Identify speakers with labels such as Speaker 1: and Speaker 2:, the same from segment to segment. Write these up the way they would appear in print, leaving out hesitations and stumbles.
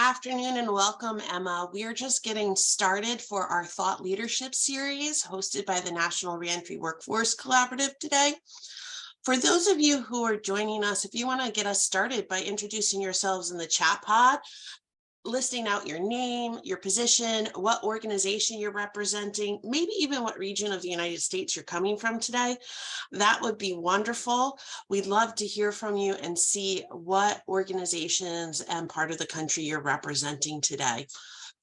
Speaker 1: afternoon and welcome, Emma. We are just getting started for our Thought Leadership series hosted by the National Reentry Workforce Collaborative today. For those of you who are joining us, if you want to get us started by introducing yourselves in the chat pod, listing out your name, your position, what organization you're representing, maybe even what region of the United States you're coming from today, that would be wonderful. We'd love to hear from you and see what organizations and part of the country you're representing today.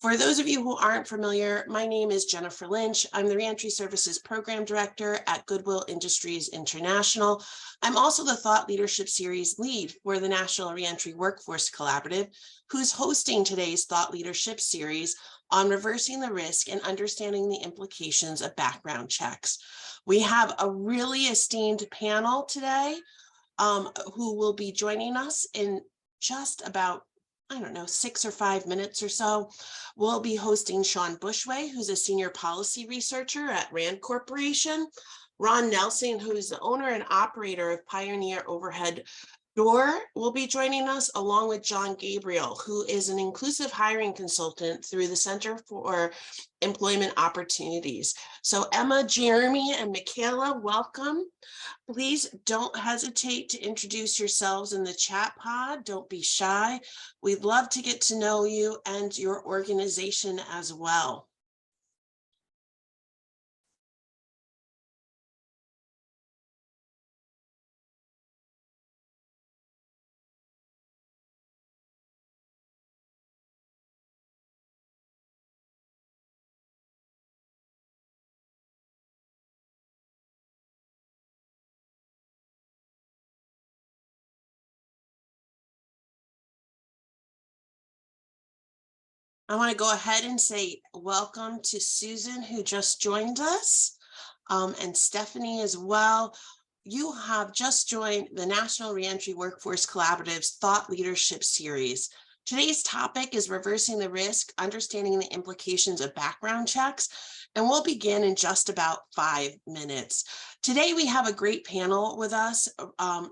Speaker 1: For those of you who aren't familiar, my name is Jennifer Lynch. I'm the Reentry Services Program Director at Goodwill Industries International. I'm also the Thought Leadership Series lead for the National Reentry Workforce Collaborative, who's hosting today's Thought Leadership Series on reversing the risk and understanding the implications of background checks. We have a really esteemed panel today who will be joining us in just about 6 or 5 minutes or so. We'll be hosting Sean Bushway, who's a senior policy researcher at RAND Corporation. Ron Nelson, who is the owner and operator of Pioneer Overhead Door, will be joining us, along with John Gabriel, who is an inclusive hiring consultant through the Center for Employment Opportunities. So Emma, Jeremy, and Michaela, welcome. Please don't hesitate to introduce yourselves in the chat pod. Don't be shy. We'd love to get to know you and your organization as well. I want to go ahead and say welcome to Susan, who just joined us, and Stephanie as well. You have just joined the National Reentry Workforce Collaborative's Thought Leadership Series. Today's topic is reversing the risk, understanding the implications of background checks, and we'll begin in just about 5 minutes. Today, we have a great panel with us,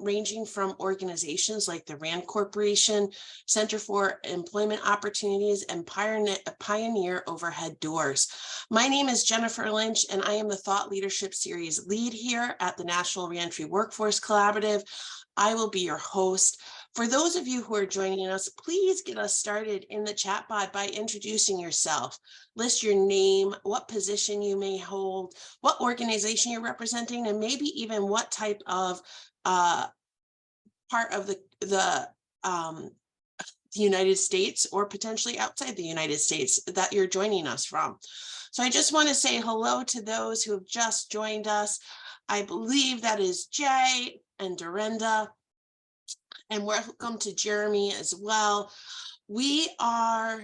Speaker 1: ranging from organizations like the RAND Corporation, Center for Employment Opportunities, and Pioneer Overhead Doors. My name is Jennifer Lynch, and I am the Thought Leadership Series lead here at the National Reentry Workforce Collaborative. I will be your host. For those of you who are joining us, please get us started in the chat pod by introducing yourself. List your name, what position you may hold, what organization you're representing, and maybe even what type of part of the United States or potentially outside the United States that you're joining us from. So I just want to say hello to those who have just joined us. I believe that is Jay and Dorinda. And welcome to Jeremy as well. We are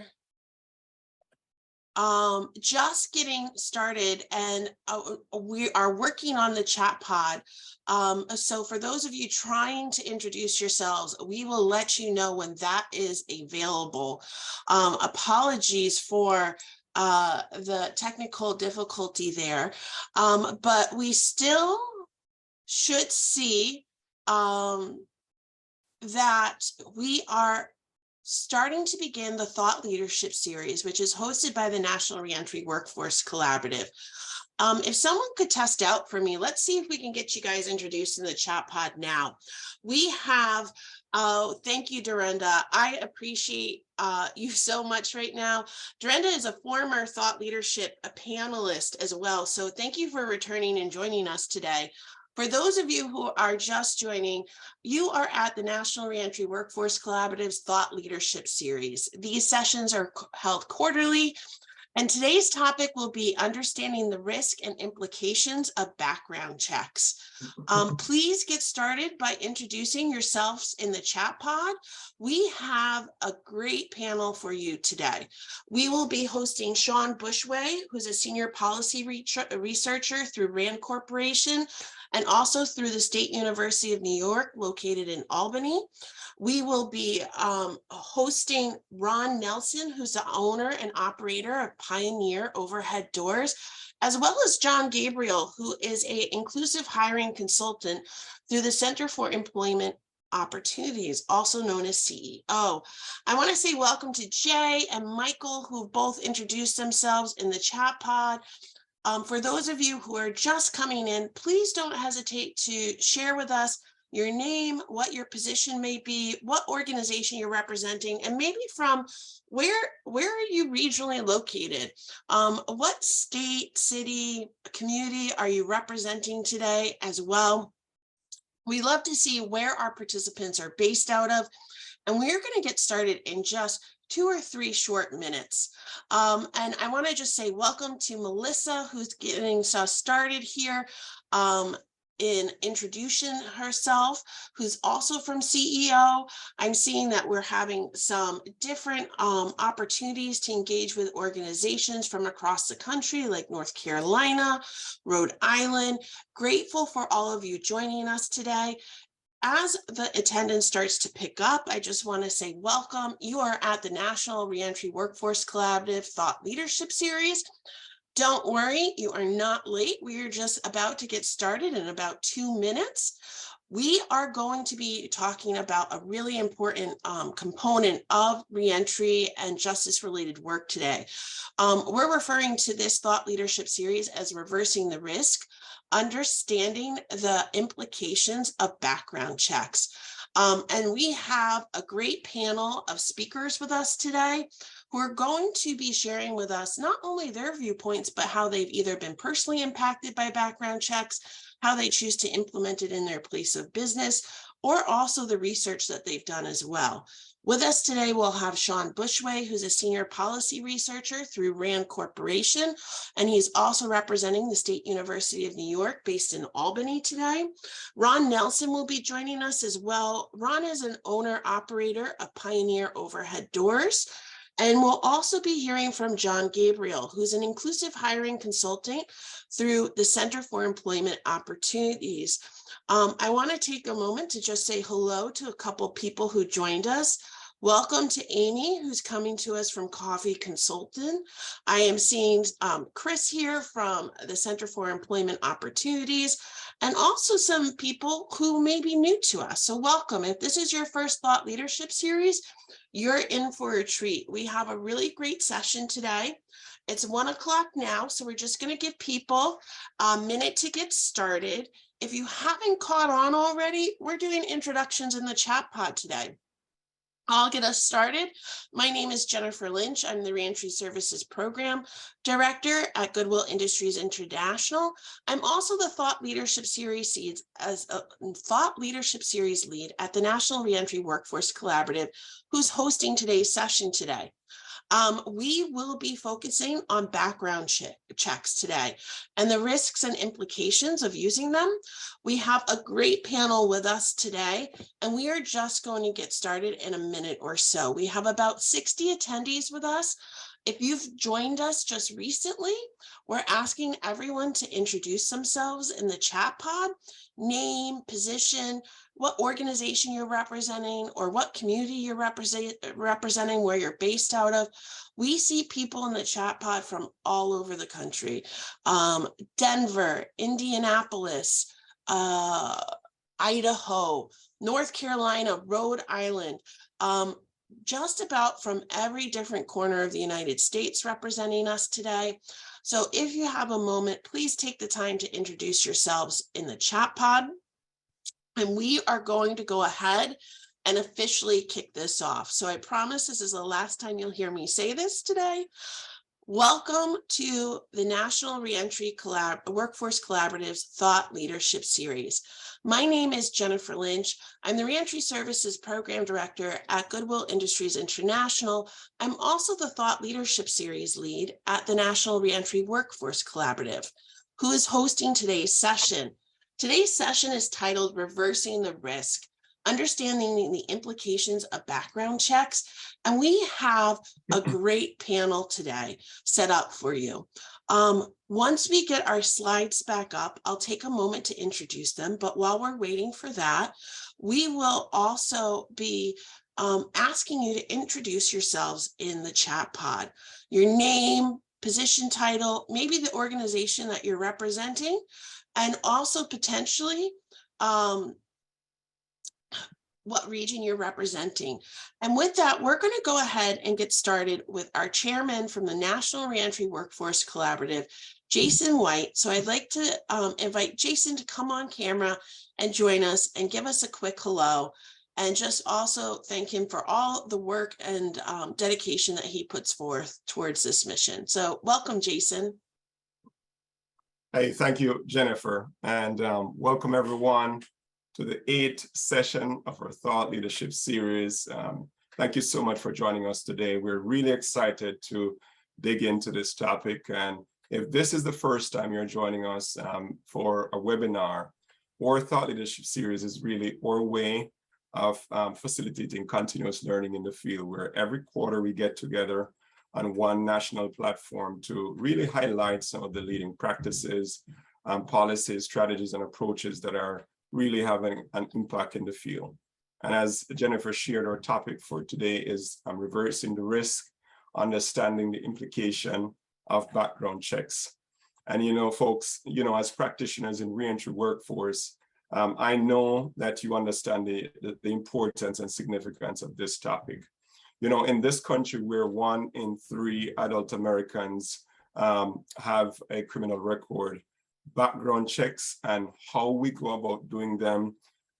Speaker 1: just getting started, and we are working on the chat pod. So for those of you trying to introduce yourselves, we will let you know when that is available. Apologies for the technical difficulty there, but we still should see that we are starting to begin the Thought Leadership Series, which is hosted by the National Reentry Workforce Collaborative. If someone could test out for me, let's see if we can get you guys introduced in the chat pod now. We have, thank you, Dorinda. I appreciate you so much right now. Dorinda is a former Thought Leadership panelist as well. So thank you for returning and joining us today. For those of you who are just joining, you are at the National Reentry Workforce Collaborative's Thought Leadership Series. These sessions are held quarterly, and today's topic will be understanding the risk and implications of background checks. Please get started by introducing yourselves in the chat pod. We have a great panel for you today. We will be hosting Sean Bushway, who's a senior policy researcher through RAND Corporation, and also through the State University of New York, located in Albany. We will be hosting Ron Nelson, who's the owner and operator of Pioneer Overhead Doors, as well as John Gabriel, who is an inclusive hiring consultant through the Center for Employment Opportunities, also known as CEO. I want to say welcome to Jay and Michael, who both introduced themselves in the chat pod. For those of you who are just coming in, please don't hesitate to share with us your name, what your position may be, what organization you're representing, and maybe from where are you regionally located? What state, city, community are you representing today as well? We love to see where our participants are based out of, and we're going to get started in just 2 or 3 short minutes. And I want to just say welcome to Melissa, who's getting us started here in introducing herself, who's also from CEO. I'm seeing that we're having some different opportunities to engage with organizations from across the country, like North Carolina, Rhode Island. Grateful for all of you joining us today. As the attendance starts to pick up, I just want to say welcome. You are at the National Reentry Workforce Collaborative Thought Leadership Series. Don't worry, you are not late. We are just about to get started in about 2 minutes. We are going to be talking about a really important component of reentry and justice-related work today. We're referring to this thought leadership series as Reversing the Risk, Understanding the Implications of Background Checks. And we have a great panel of speakers with us today who are going to be sharing with us not only their viewpoints, but how they've either been personally impacted by background checks, how they choose to implement it in their place of business, or also the research that they've done as well. With us today, we'll have Sean Bushway, who's a senior policy researcher through RAND Corporation, and he's also representing the State University of New York, based in Albany today. Ron Nelson will be joining us as well. Ron is an owner-operator of Pioneer Overhead Doors. And we'll also be hearing from John Gabriel, who's an inclusive hiring consultant through the Center for Employment Opportunities. I want to take a moment to just say hello to a couple people who joined us. Welcome to Amy, who's coming to us from Coffee Consultant. I am seeing Chris here from the Center for Employment Opportunities, and also some people who may be new to us. So welcome. If this is your first Thought Leadership Series, you're in for a treat. We have a really great session today. It's 1 o'clock now, so we're just going to give people a minute to get started. If you haven't caught on already, we're doing introductions in the chat pod today. I'll get us started. My name is Jennifer Lynch. I'm the Reentry Services Program Director at Goodwill Industries International. I'm also the Thought Leadership Series lead at the National Reentry Workforce Collaborative, who's hosting today's session today. We will be focusing on background checks today and the risks and implications of using them. We have a great panel with us today, and we are just going to get started in a minute or so. We have about 60 attendees with us. If you've joined us just recently, we're asking everyone to introduce themselves in the chat pod, name, position, what organization you're representing, or what community you're representing, where you're based out of. We see people in the chat pod from all over the country. Denver, Indianapolis, Idaho, North Carolina, Rhode Island, just about from every different corner of the United States representing us today. So if you have a moment, please take the time to introduce yourselves in the chat pod. And we are going to go ahead and officially kick this off. So I promise this is the last time you'll hear me say this today. Welcome to the National Reentry Workforce Collaborative's Thought Leadership Series. My name is Jennifer Lynch. I'm the Reentry Services Program Director at Goodwill Industries International. I'm also the Thought Leadership Series lead at the National Reentry Workforce Collaborative, who is hosting today's session. Today's session is titled Reversing the Risk, Understanding the Implications of Background Checks. And we have a great panel today set up for you. Once we get our slides back up, I'll take a moment to introduce them. But while we're waiting for that, we will also be asking you to introduce yourselves in the chat pod. Your name, position title, maybe the organization that you're representing, and also potentially what region you're representing. And with that, we're going to go ahead and get started with our chairman from the National Reentry Workforce Collaborative, Jason White. So I'd like to invite Jason to come on camera and join us and give us a quick hello, and just also thank him for all the work and dedication that he puts forth towards this mission. So welcome, Jason.
Speaker 2: Hey, thank you, Jennifer, and welcome everyone to the 8th session of our Thought Leadership Series. Thank you so much for joining us today. We're really excited to dig into this topic. And if this is the first time you're joining us for a webinar, our Thought Leadership Series is really our way of facilitating continuous learning in the field, where every quarter we get together on one national platform to really highlight some of the leading practices, policies, strategies, and approaches that are really having an impact in the field. And as Jennifer shared, our topic for today is reversing the risk, understanding the implication of background checks. And folks, as practitioners in reentry workforce, I know that you understand the importance and significance of this topic. In this country, where 1 in 3 adult Americans have a criminal record, background checks and how we go about doing them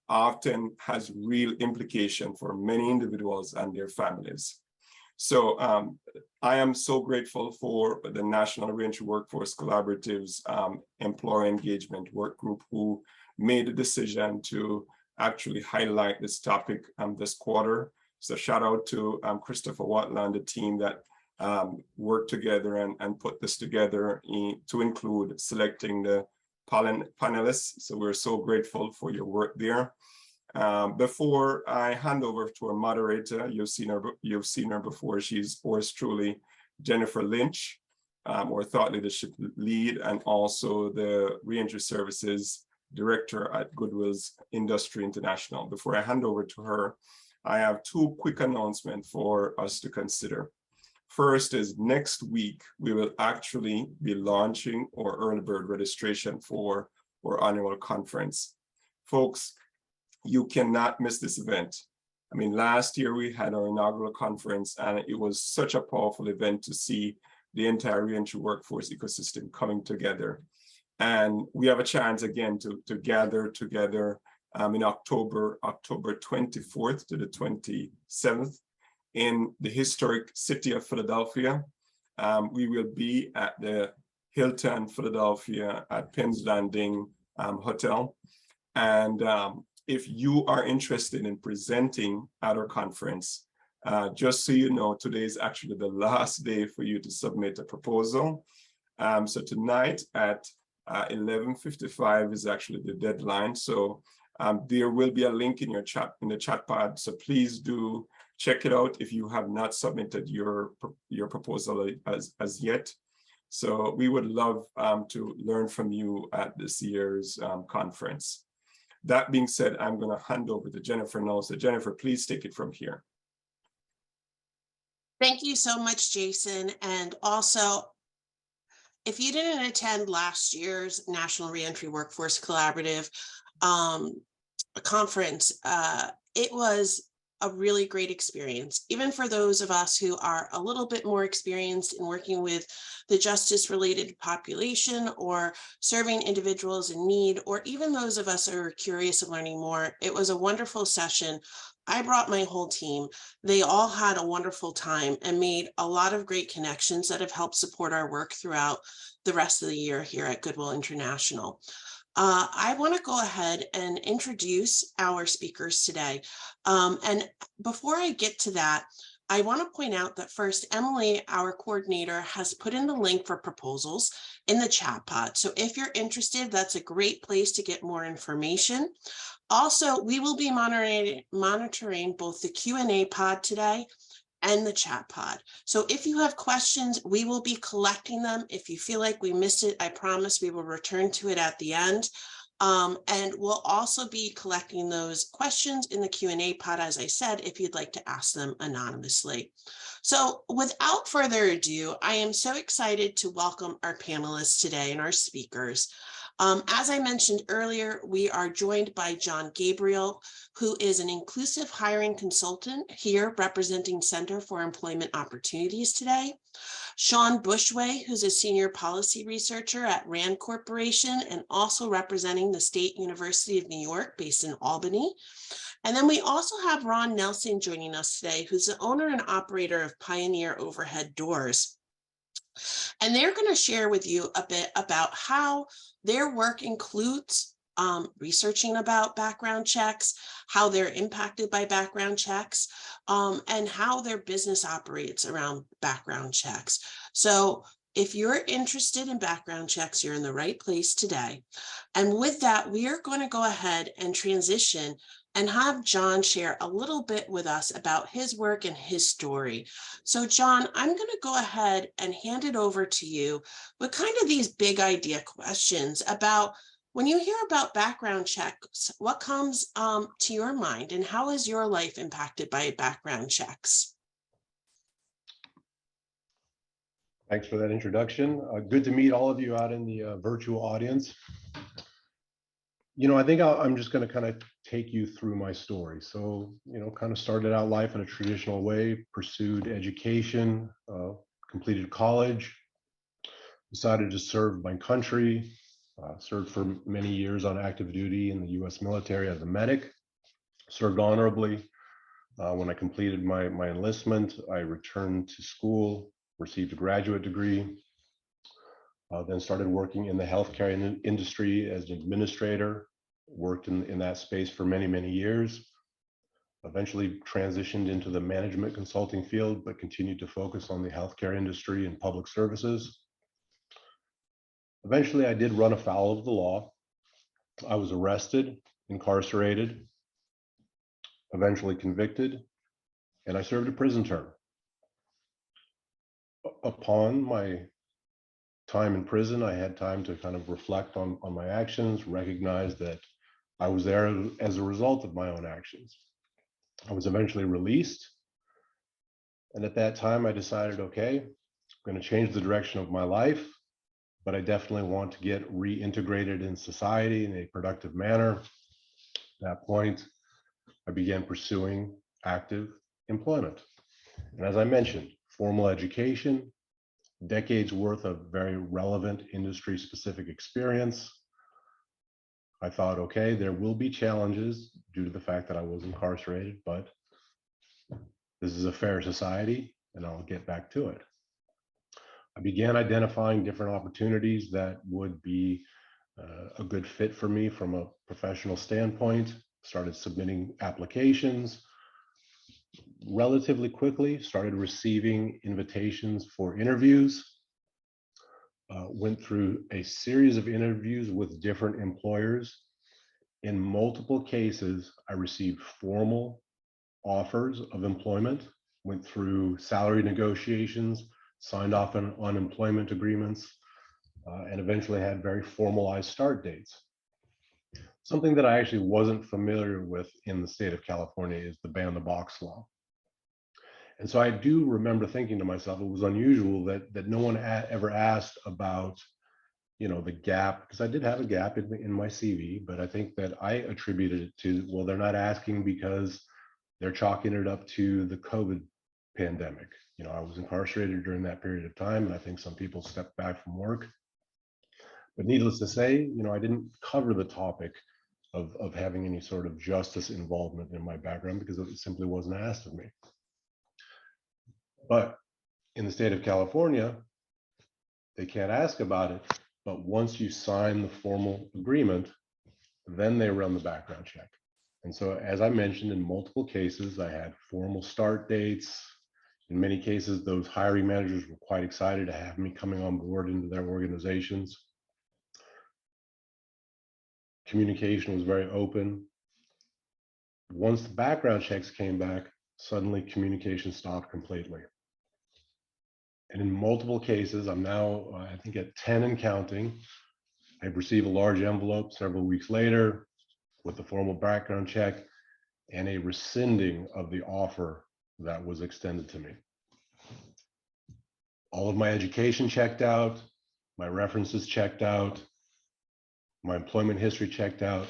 Speaker 2: often has real implication for many individuals and their families. So I am so grateful for the National Reentry Workforce Collaborative's employer engagement work group, who made the decision to actually highlight this topic this quarter. So shout out to Christopher Watler and the team that worked together and put this together to include selecting the panelists. So we're so grateful for your work there. Before I hand over to our moderator, you've seen her before. She's yours truly, Jennifer Lynch, our Thought Leadership Lead, and also the Reentry Services Director at Goodwill's Industry International. Before I hand over to her, I have 2 quick announcements for us to consider. First is next week, we will actually be launching our early bird registration for our annual conference. Folks, you cannot miss this event. I mean, last year we had our inaugural conference, and it was such a powerful event to see the entire reentry workforce ecosystem coming together. And we have a chance again to gather together in October 24th to the 27th in the historic city of Philadelphia. We will be at the Hilton Philadelphia at Penn's Landing Hotel. And if you are interested in presenting at our conference, just so you know, today is actually the last day for you to submit a proposal. So tonight at 11:55 is actually the deadline. So there will be a link in the chat pod. So please do check it out if you have not submitted your proposal as yet. So we would love to learn from you at this year's conference. That being said, I'm going to hand over to Jennifer now. So Jennifer, please take it from here.
Speaker 1: Thank you so much, Jason. And also, if you didn't attend last year's National Reentry Workforce Collaborative conference, it was a really great experience, even for those of us who are a little bit more experienced in working with the justice-related population or serving individuals in need, or even those of us who are curious of learning more. It was a wonderful session. I brought my whole team. They all had a wonderful time and made a lot of great connections that have helped support our work throughout the rest of the year here at Goodwill International. I want to go ahead and introduce our speakers today. And before I get to that, I want to point out that first, Emily, our coordinator, has put in the link for proposals in the chat pod. So if you're interested, that's a great place to get more information. Also, we will be monitoring both the Q&A pod today and the chat pod. So if you have questions, we will be collecting them. If you feel like we missed it, I promise we will return to it at the end. And we'll also be collecting those questions in the Q&A pod, as I said, if you'd like to ask them anonymously. So without further ado, I am so excited to welcome our panelists today and our speakers. As I mentioned earlier, we are joined by John Gabriel, who is an inclusive hiring consultant here representing Center for Employment Opportunities today. Sean Bushway, who's a senior policy researcher at RAND Corporation and also representing the State University of New York based in Albany. And then we also have Ron Nelson joining us today, who's the owner and operator of Pioneer Overhead Doors. And they're going to share with you a bit about how their work includes researching about background checks, how they're impacted by background checks, and how their business operates around background checks. So if you're interested in background checks, you're in the right place today. And with that, we are going to go ahead and transition and have John share a little bit with us about his work and his story. So John, I'm going to go ahead and hand it over to you with kind of these big idea questions about when you hear about background checks, what comes to your mind and how is your life impacted by background checks?
Speaker 3: Thanks for that introduction. Good to meet all of you out in the virtual audience. I think I'm just going to kind of take you through my story. So, kind of started out life in a traditional way, pursued education, completed college, decided to serve my country, served for many years on active duty in the U.S. military as a medic, served honorably. When I completed my enlistment, I returned to school, received a graduate degree, then started working in the healthcare industry as an administrator, worked in that space for many, many years, eventually transitioned into the management consulting field, but continued to focus on the healthcare industry and public services. Eventually, I did run afoul of the law. I was arrested, incarcerated, eventually convicted, and I served a prison term. Upon my time in prison, I had time to kind of reflect on my actions, recognize that I was there as a result of my own actions. I was eventually released. And at that time, I decided, okay, I'm going to change the direction of my life, but I definitely want to get reintegrated in society in a productive manner. At that point, I began pursuing active employment. And as I mentioned, formal education, decades worth of very relevant industry specific experience. I thought, okay, there will be challenges due to the fact that I was incarcerated, but this is a fair society and I'll get back to it. I began identifying different opportunities that would be a good fit for me from a professional standpoint, started submitting applications. Relatively quickly, started receiving invitations for interviews, went through a series of interviews with different employers. In multiple cases, I received formal offers of employment, went through salary negotiations, signed off on employment agreements, and eventually had very formalized start dates. Something that I actually wasn't familiar with in the state of California is the ban the box law. And so I do remember thinking to myself, it was unusual that no one ever asked about, the gap, because I did have a gap in my CV, but I think that I attributed it to, well, they're not asking because they're chalking it up to the COVID pandemic. I was incarcerated during that period of time, and I think some people stepped back from work. But needless to say, I didn't cover the topic of having any sort of justice involvement in my background because it simply wasn't asked of me. But in the state of California, they can't ask about it. But once you sign the formal agreement, then they run the background check. And so, as I mentioned, in multiple cases, I had formal start dates. In many cases, those hiring managers were quite excited to have me coming on board into their organizations. Communication was very open. Once the background checks came back, suddenly communication stopped completely. And in multiple cases, I'm now, I think, at 10 and counting. I receive a large envelope several weeks later with a formal background check and a rescinding of the offer that was extended to me. All of my education checked out, my references checked out, My employment history checked out.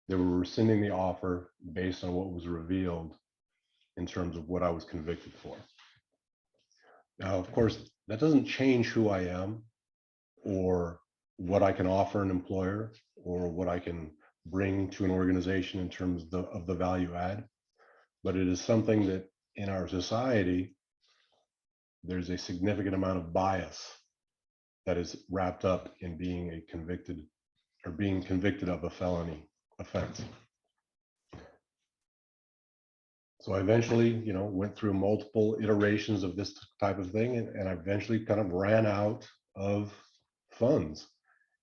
Speaker 3: They were rescinding the offer based on what was revealed in terms of what I was convicted for. Now, of course, that doesn't change who I am or what I can offer an employer or what I can bring to an organization in terms of the value add. But it is something that in our society, there's a significant amount of bias that is wrapped up in being convicted of a felony offense. So I eventually, went through multiple iterations of this type of thing, and I eventually kind of ran out of funds,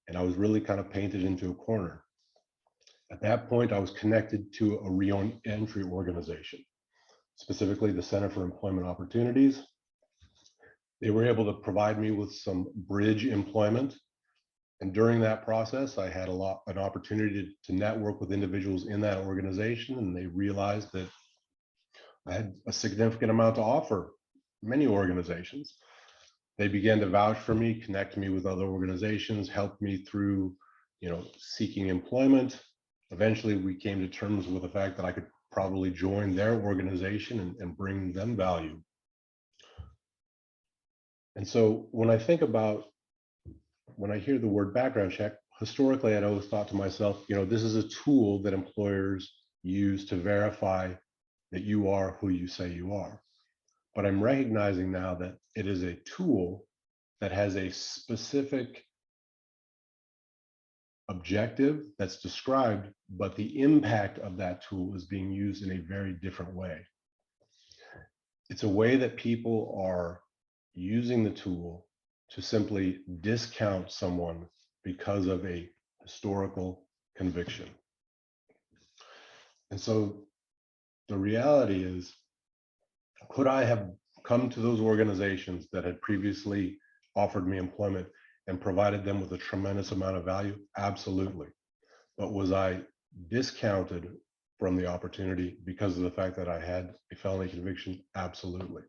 Speaker 3: and I was really kind of painted into a corner. At that point, I was connected to a re-entry organization, specifically the Center for Employment Opportunities. They were able to provide me with some bridge employment. And during that process, I had an opportunity to network with individuals in that organization, and they realized that I had a significant amount to offer many organizations. They began to vouch for me, connect me with other organizations, help me through, seeking employment. Eventually, we came to terms with the fact that I could probably join their organization and bring them value. And so when I hear the word background check, historically, I'd always thought to myself, this is a tool that employers use to verify that you are who you say you are. But I'm recognizing now that it is a tool that has a specific objective that's described, but the impact of that tool is being used in a very different way. It's a way that people are using the tool to simply discount someone because of a historical conviction. And so the reality is, could I have come to those organizations that had previously offered me employment and provided them with a tremendous amount of value? Absolutely. But was I discounted from the opportunity because of the fact that I had a felony conviction? Absolutely.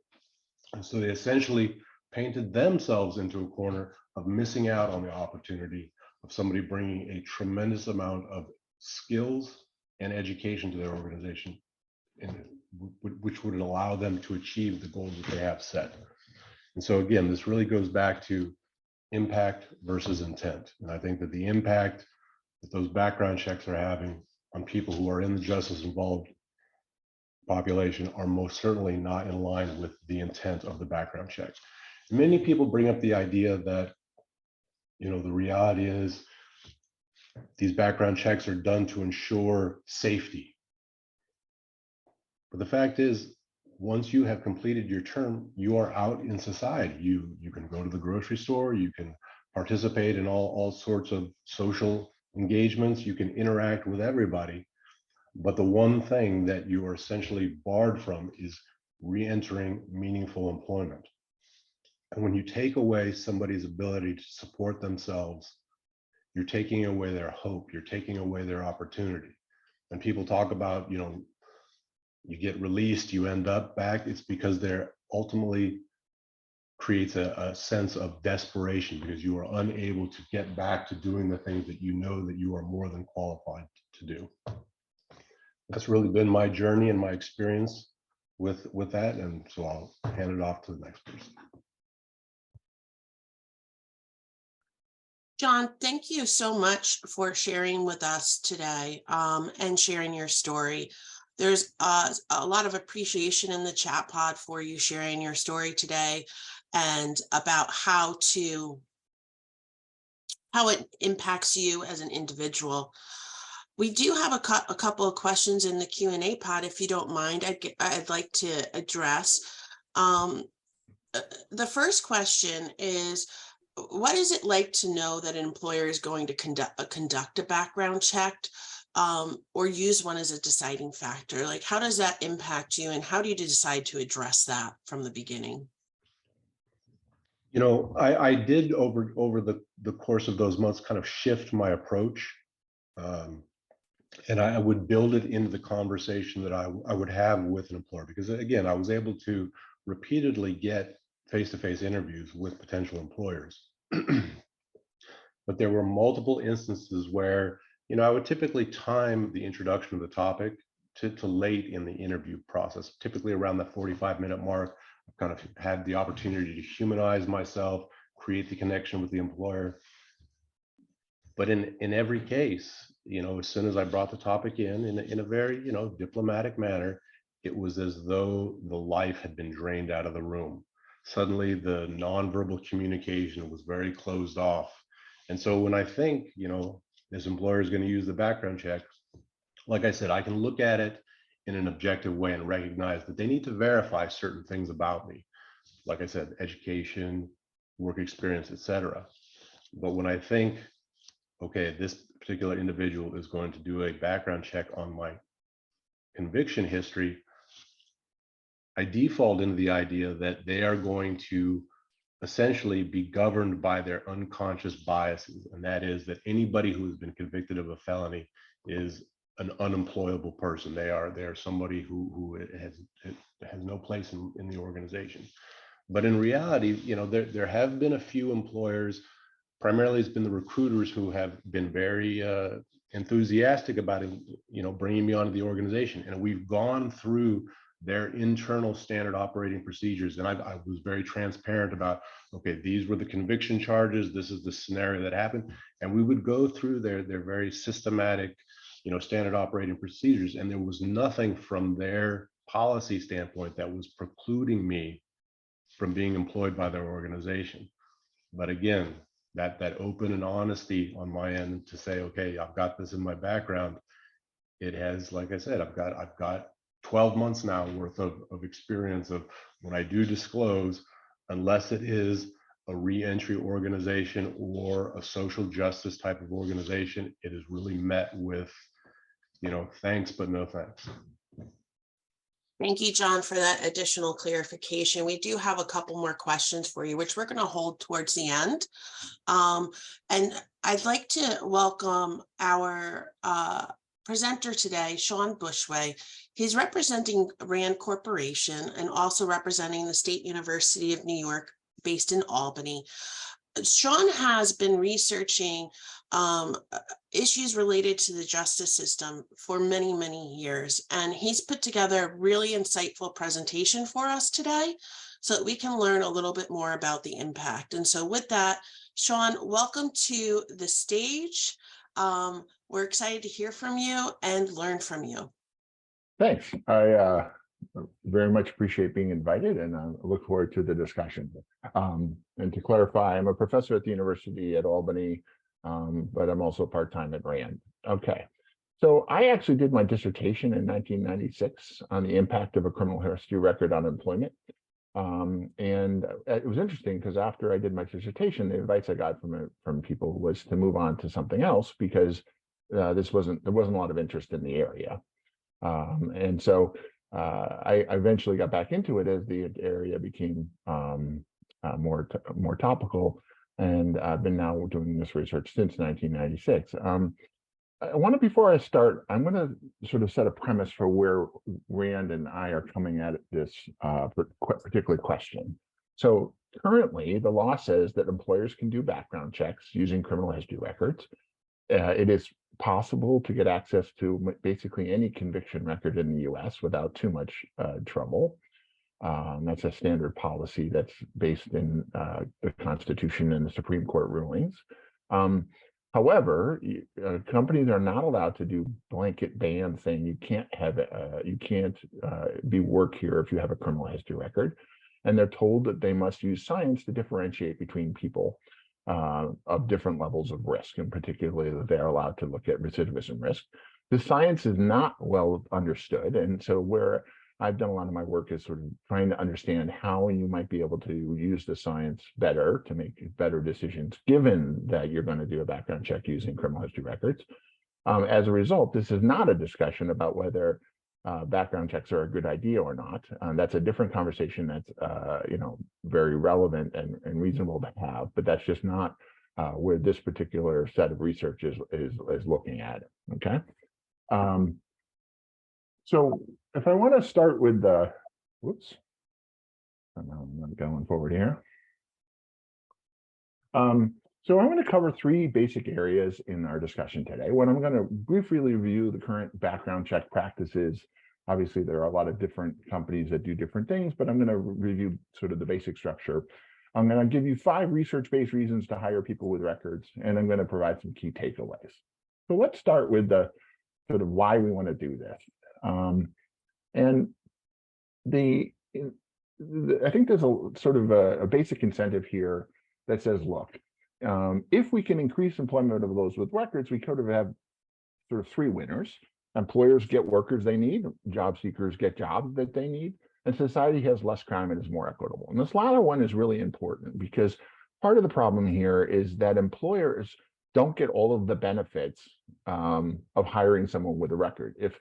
Speaker 3: And so they essentially painted themselves into a corner of missing out on the opportunity of somebody bringing a tremendous amount of skills and education to their organization, which would allow them to achieve the goals that they have set. And so again, this really goes back to impact versus intent. And I think that the impact that those background checks are having on people who are in the justice involved population are most certainly not in line with the intent of the background check. Many people bring up the idea that, the reality is these background checks are done to ensure safety. But the fact is, once you have completed your term, you are out in society. You can go to the grocery store, you can participate in all sorts of social engagements, you can interact with everybody. But the one thing that you are essentially barred from is re-entering meaningful employment. And when you take away somebody's ability to support themselves, you're taking away their hope, you're taking away their opportunity. And people talk about, you get released, you end up back, it's because they're ultimately creates a sense of desperation because you are unable to get back to doing the things that you know that you are more than qualified to do. That's really been my journey and my experience with that. And so I'll hand it off to the next person.
Speaker 1: John, thank you so much for sharing with us today and sharing your story. There's a lot of appreciation in the chat pod for you sharing your story today and about how it impacts you as an individual. We do have a couple of questions in the Q&A pod, if you don't mind, I'd like to address. The first question is, what is it like to know that an employer is going to conduct a background check or use one as a deciding factor? Like, how does that impact you, and how do you decide to address that from the beginning?
Speaker 3: I did over the course of those months kind of shift my approach. And I would build it into the conversation that I would have with an employer, because again, I was able to repeatedly get face-to-face interviews with potential employers. but there were multiple instances where, I would typically time the introduction of the topic to late in the interview process, typically around the 45-minute mark. I've kind of had the opportunity to humanize myself, create the connection with the employer. But in every case, as soon as I brought the topic in a very, diplomatic manner, it was as though the life had been drained out of the room. Suddenly, the nonverbal communication was very closed off. And so when I think, this employer is going to use the background check, like I said, I can look at it in an objective way and recognize that they need to verify certain things about me. Like I said, education, work experience, etc. But when I think, okay, this particular individual is going to do a background check on my conviction history, I default into the idea that they are going to essentially be governed by their unconscious biases. And that is that anybody who has been convicted of a felony is an unemployable person. They are somebody who has no place in the organization. But in reality, there have been a few employers, primarily it's been the recruiters, who have been very enthusiastic about bringing me onto the organization. And we've gone through their internal standard operating procedures. And I was very transparent about, okay, these were the conviction charges. This is the scenario that happened. And we would go through their very systematic, standard operating procedures. And there was nothing from their policy standpoint that was precluding me from being employed by their organization. But again, that open and honesty on my end to say, okay, I've got this in my background. It has, like I said, I've got 12 months now worth of experience of when I do disclose, unless it is a re-entry organization or a social justice type of organization, it is really met with, thanks, but no thanks.
Speaker 1: Thank you, John, for that additional clarification. We do have a couple more questions for you, which we're going to hold towards the end. And I'd like to welcome our presenter today, Sean Bushway. He's representing RAND Corporation and also representing the State University of New York, based in Albany. Sean has been researching issues related to the justice system for many, many years, and he's put together a really insightful presentation for us today so that we can learn a little bit more about the impact. And so with that, Sean, welcome to the stage. We're excited to hear from you and learn from you.
Speaker 4: Thanks. I very much appreciate being invited, and I look forward to the discussion. And to clarify, I'm a professor at the University at Albany, but I'm also part-time at RAND. Okay, so I actually did my dissertation in 1996 on the impact of a criminal history record on employment. And it was interesting because after I did my dissertation, the advice I got from people was to move on to something else because there wasn't a lot of interest in the area. And so I eventually got back into it as the area became more topical, and I've been now doing this research since 1996. I want to, before I start, I'm going to sort of set a premise for where Rand and I are coming at this particular question. So currently, the law says that employers can do background checks using criminal history records. It is possible to get access to basically any conviction record in the US without too much trouble. That's a standard policy that's based in the Constitution and the Supreme Court rulings. However, companies are not allowed to do blanket ban saying you can't be work here if you have a criminal history record, and they're told that they must use science to differentiate between people of different levels of risk, and particularly that they're allowed to look at recidivism risk. The science is not well understood, and so where I've done a lot of my work is sort of trying to understand how you might be able to use the science better to make better decisions, given that you're going to do a background check using criminal history records. As a result, this is not a discussion about whether background checks are a good idea or not. That's a different conversation that's very relevant and reasonable to have, but that's just not where this particular set of research is looking at. Okay. So if I want to start with the, whoops, I'm going forward here. So I'm going to cover three basic areas in our discussion today. One, I'm going to briefly review the current background check practices. Obviously, there are a lot of different companies that do different things, but I'm going to review sort of the basic structure. I'm going to give you 5 research-based reasons to hire people with records, and I'm going to provide some key takeaways. So let's start with the sort of why we want to do this. I think there's a sort of a basic incentive here that says, look, if we can increase employment of those with records, we could have sort of 3 winners. Employers get workers they need, job seekers get jobs that they need, and society has less crime and is more equitable. And this latter one is really important because part of the problem here is that employers don't get all of the benefits of hiring someone with a record. If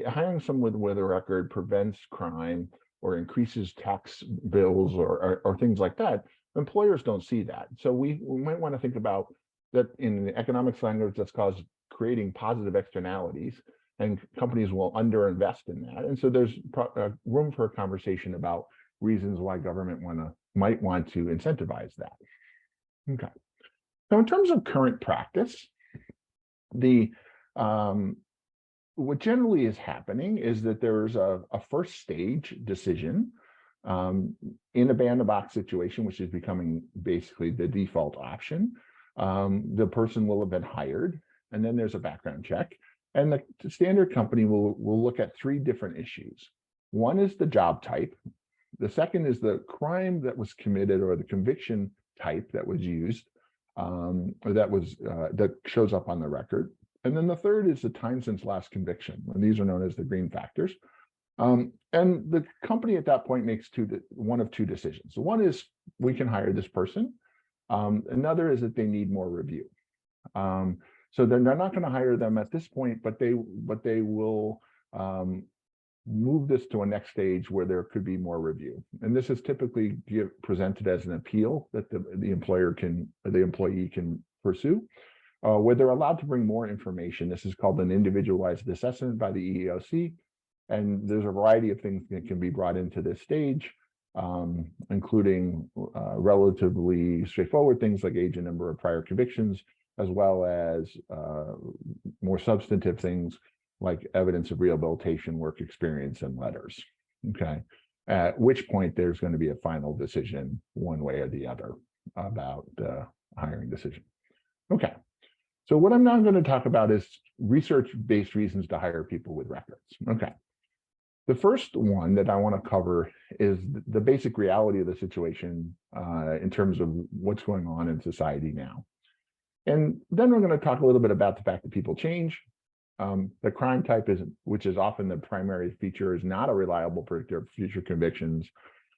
Speaker 4: hiring someone with a record prevents crime or increases tax bills or things like that, employers don't see that. So we might want to think about that in the economics language. That's caused creating positive externalities, and companies will underinvest in that. And so there's room for a conversation about reasons why government might want to incentivize that. Okay. So in terms of current practice, what generally is happening is that there's a first stage decision in a ban-the-box situation, which is becoming basically the default option. The person will have been hired, and then there's a background check. And the standard company will look at 3 different issues. One is the job type. The second is the crime that was committed or the conviction type that was used, or that shows up on the record. And then the third is the time since last conviction, and these are known as the green factors. And the company at that point makes one of 2 decisions. So one is we can hire this person. Another is that they need more review. So they're not going to hire them at this point, but they will move this to a next stage where there could be more review. And this is typically presented as an appeal that the employee can pursue. Where they're allowed to bring more information. This is called an individualized assessment by the EEOC. And there's a variety of things that can be brought into this stage, including relatively straightforward things like age and number of prior convictions, as well as more substantive things like evidence of rehabilitation, work experience, and letters. Okay. At which point there's going to be a final decision one way or the other about the hiring decision. Okay. So what I'm now going to talk about is research-based reasons to hire people with records. Okay. The first one that I want to cover is the basic reality of the situation in terms of what's going on in society now. And then we're going to talk a little bit about the fact that people change. The crime type, which is often the primary feature, is not a reliable predictor of future convictions.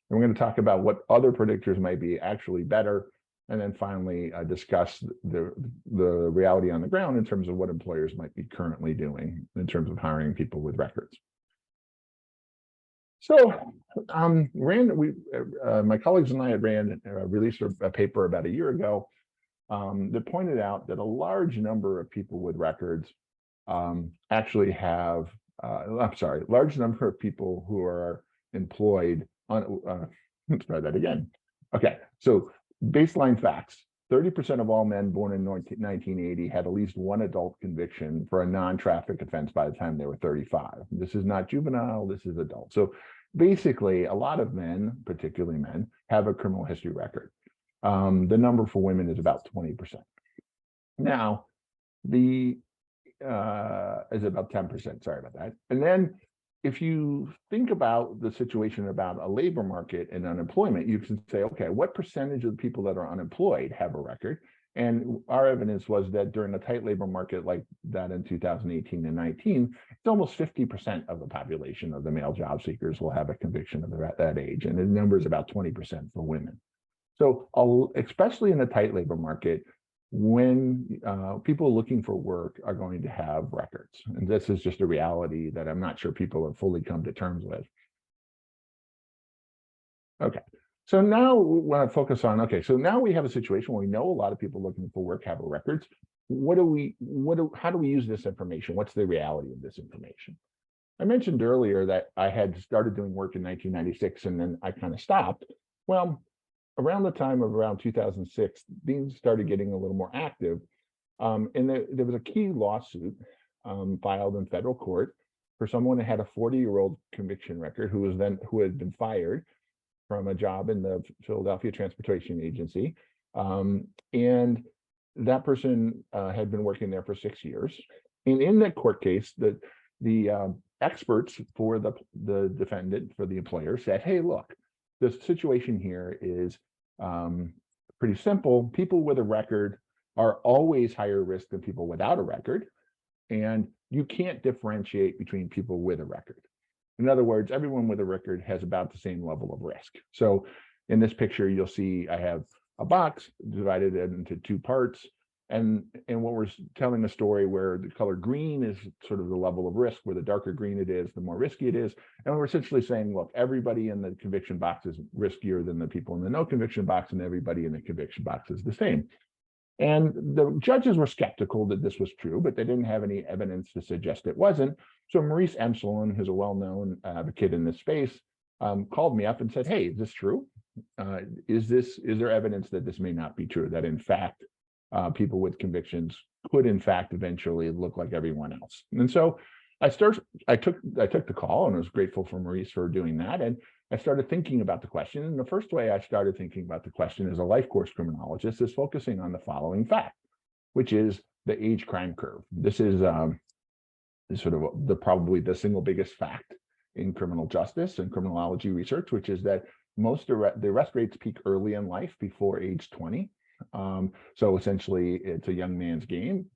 Speaker 4: And we're going to talk about what other predictors might be actually better. And then finally discuss the reality on the ground in terms of what employers might be currently doing in terms of hiring people with records. So my colleagues and I had released a paper about a year ago that pointed out that a large number of people with records actually have, large number of people who are employed on, let's try that again. Okay, so baseline facts: 30% of all men born in 1980 had at least one adult conviction for a non-traffic offense by the time they were 35. This is not juvenile, this is adult. So basically, a lot of men, particularly men, have a criminal history record. The number for women is about 20%. Now, is about 10%, sorry about that. And then if you think about the situation about a labor market and unemployment, you can say, okay, what percentage of the people that are unemployed have a record? And our evidence was that during a tight labor market like that in 2018 and 19, it's almost 50% of the population of the male job seekers will have a conviction of that age. And the number is about 20% for women. So especially in a tight labor market, when people looking for work are going to have records. And this is just a reality that I'm not sure people have fully come to terms with. Okay, so now we want to focus on, okay, so now we have a situation where we know a lot of people looking for work have records. How do we use this information? What's the reality of this information? I mentioned earlier that I had started doing work in 1996 and then I kind of stopped. Well, around the time of around 2006, things started getting a little more active. And there was a key lawsuit filed in federal court for someone who had a 40-year-old conviction record who had been fired from a job in the Philadelphia Transportation Agency. And that person had been working there for 6 years. And in that court case, the experts for the defendant, for the employer, said, hey, look, the situation here is pretty simple. People with a record are always higher risk than people without a record. And you can't differentiate between people with a record. In other words, everyone with a record has about the same level of risk. So in this picture, you'll see I have a box divided into two parts. And what we're telling a story where the color green is sort of the level of risk, where the darker green it is, the more risky it is. And we're essentially saying, look, everybody in the conviction box is riskier than the people in the no conviction box, and everybody in the conviction box is the same. And the judges were skeptical that this was true, but they didn't have any evidence to suggest it wasn't. So Maurice Emslin, who's a well-known advocate in this space, called me up and said, hey, is this true? Is there evidence that this may not be true, that in fact, people with convictions could in fact eventually look like everyone else? And so I took the call, and I was grateful for Maurice for doing that. And I started thinking about the question. And the first way I started thinking about the question as a life course criminologist is focusing on the following fact, which is the age crime curve. This is sort of probably the single biggest fact in criminal justice and criminology research, which is that the arrest rates peak early in life, before age 20. So essentially, it's a young man's game,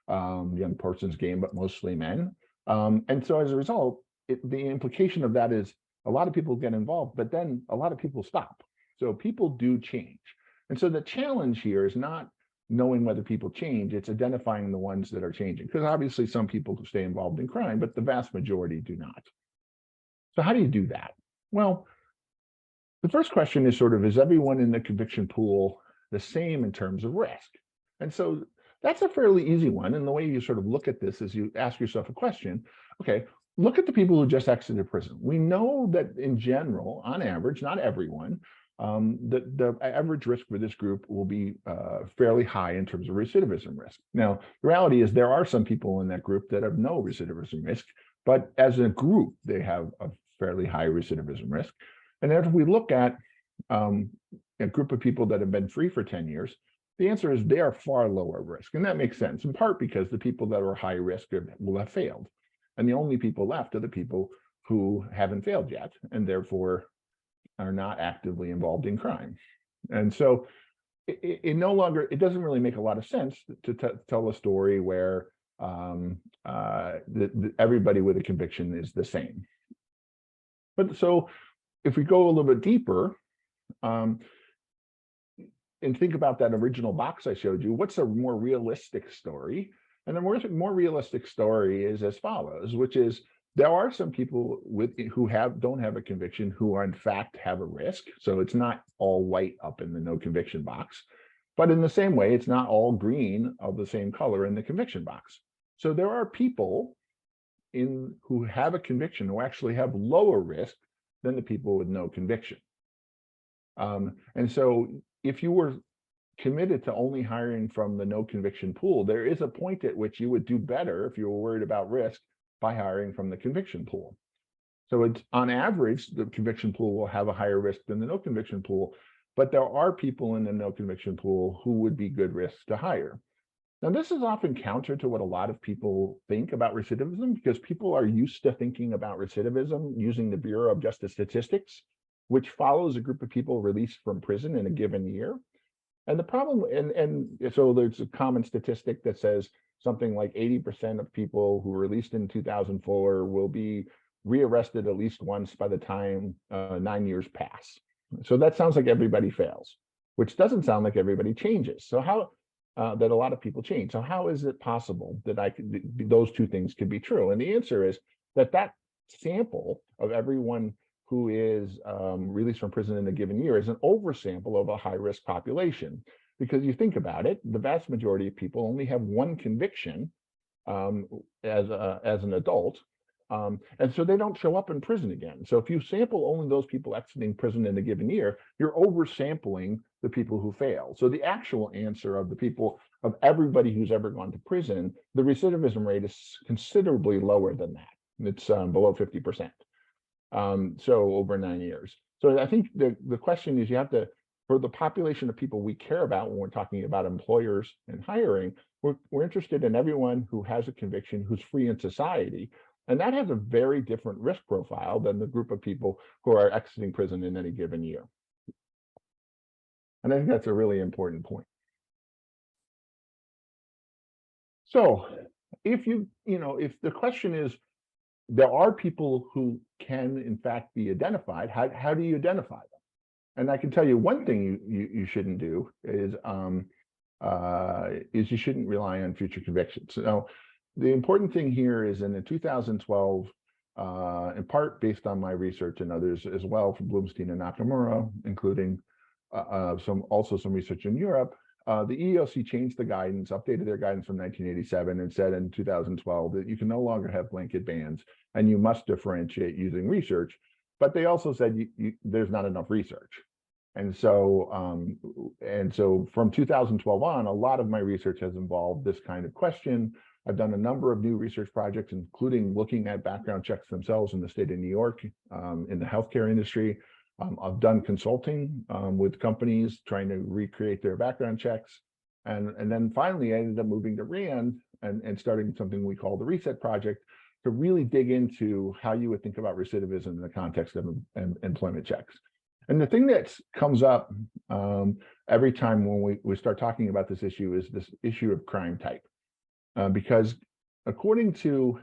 Speaker 4: young person's game, but mostly men. And so as a result, the implication of that is a lot of people get involved, but then a lot of people stop. So people do change. And so the challenge here is not knowing whether people change, it's identifying the ones that are changing. Because obviously some people stay involved in crime, but the vast majority do not. So how do you do that? Well, the first question is sort of, is everyone in the conviction pool the same in terms of risk? And so that's a fairly easy one. And the way you sort of look at this is you ask yourself a question, okay, look at the people who just exited prison. We know that in general, on average, not everyone, the average risk for this group will be fairly high in terms of recidivism risk. Now, the reality is there are some people in that group that have no recidivism risk, but as a group, they have a fairly high recidivism risk. And if we look at a group of people that have been free for 10 years, the answer is they are far lower risk. And that makes sense, in part because the people that are high risk will have failed. And the only people left are the people who haven't failed yet, and therefore are not actively involved in crime. And so it doesn't really make a lot of sense to tell a story where everybody with a conviction is the same. But so if we go a little bit deeper, and think about that original box I showed you, what's a more realistic story? And the more realistic story is as follows, which is there are some people who don't have a conviction who are in fact have a risk. So it's not all white up in the no conviction box, but in the same way, it's not all green of the same color in the conviction box. So there are people who have a conviction who actually have lower risk than the people with no conviction. And so if you were committed to only hiring from the no conviction pool, there is a point at which you would do better if you were worried about risk by hiring from the conviction pool. So it's on average, the conviction pool will have a higher risk than the no conviction pool, but there are people in the no conviction pool who would be good risks to hire. Now, this is often counter to what a lot of people think about recidivism, because people are used to thinking about recidivism using the Bureau of Justice Statistics, which follows a group of people released from prison in a given year. And the problem, and so there's a common statistic that says something like 80% of people who were released in 2004 will be rearrested at least once by the time 9 years pass. So that sounds like everybody fails, which doesn't sound like everybody changes. So how that a lot of people change. So how is it possible that those two things could be true? And the answer is that sample of everyone who is released from prison in a given year is an oversample of a high-risk population. Because you think about it, the vast majority of people only have one conviction as an adult, And so they don't show up in prison again. So if you sample only those people exiting prison in a given year, you're oversampling the people who fail. So the actual answer of the people, of everybody who's ever gone to prison, the recidivism rate is considerably lower than that. It's below 50%. So over 9 years. So I think the question is, you have to, for the population of people we care about when we're talking about employers and hiring, we're interested in everyone who has a conviction, who's free in society. And that has a very different risk profile than the group of people who are exiting prison in any given year. And I think that's a really important point. So if if the question is, there are people who can in fact be identified, how do you identify them? And I can tell you one thing you shouldn't do is you shouldn't rely on future convictions. So the important thing here is, in 2012, in part based on my research and others as well from Bloomstein and Nakamura, including some research in Europe, the EEOC changed the guidance, updated their guidance from 1987, and said in 2012 that you can no longer have blanket bans and you must differentiate using research. But they also said there's not enough research. And so from 2012 on, a lot of my research has involved this kind of question. I've done a number of new research projects, including looking at background checks themselves in the state of New York, in the healthcare industry. I've done consulting with companies trying to recreate their background checks. And then finally, I ended up moving to RAND and starting something we call the Reset Project, to really dig into how you would think about recidivism in the context of employment checks. And the thing that comes up every time when we start talking about this issue is this issue of crime type. Because according to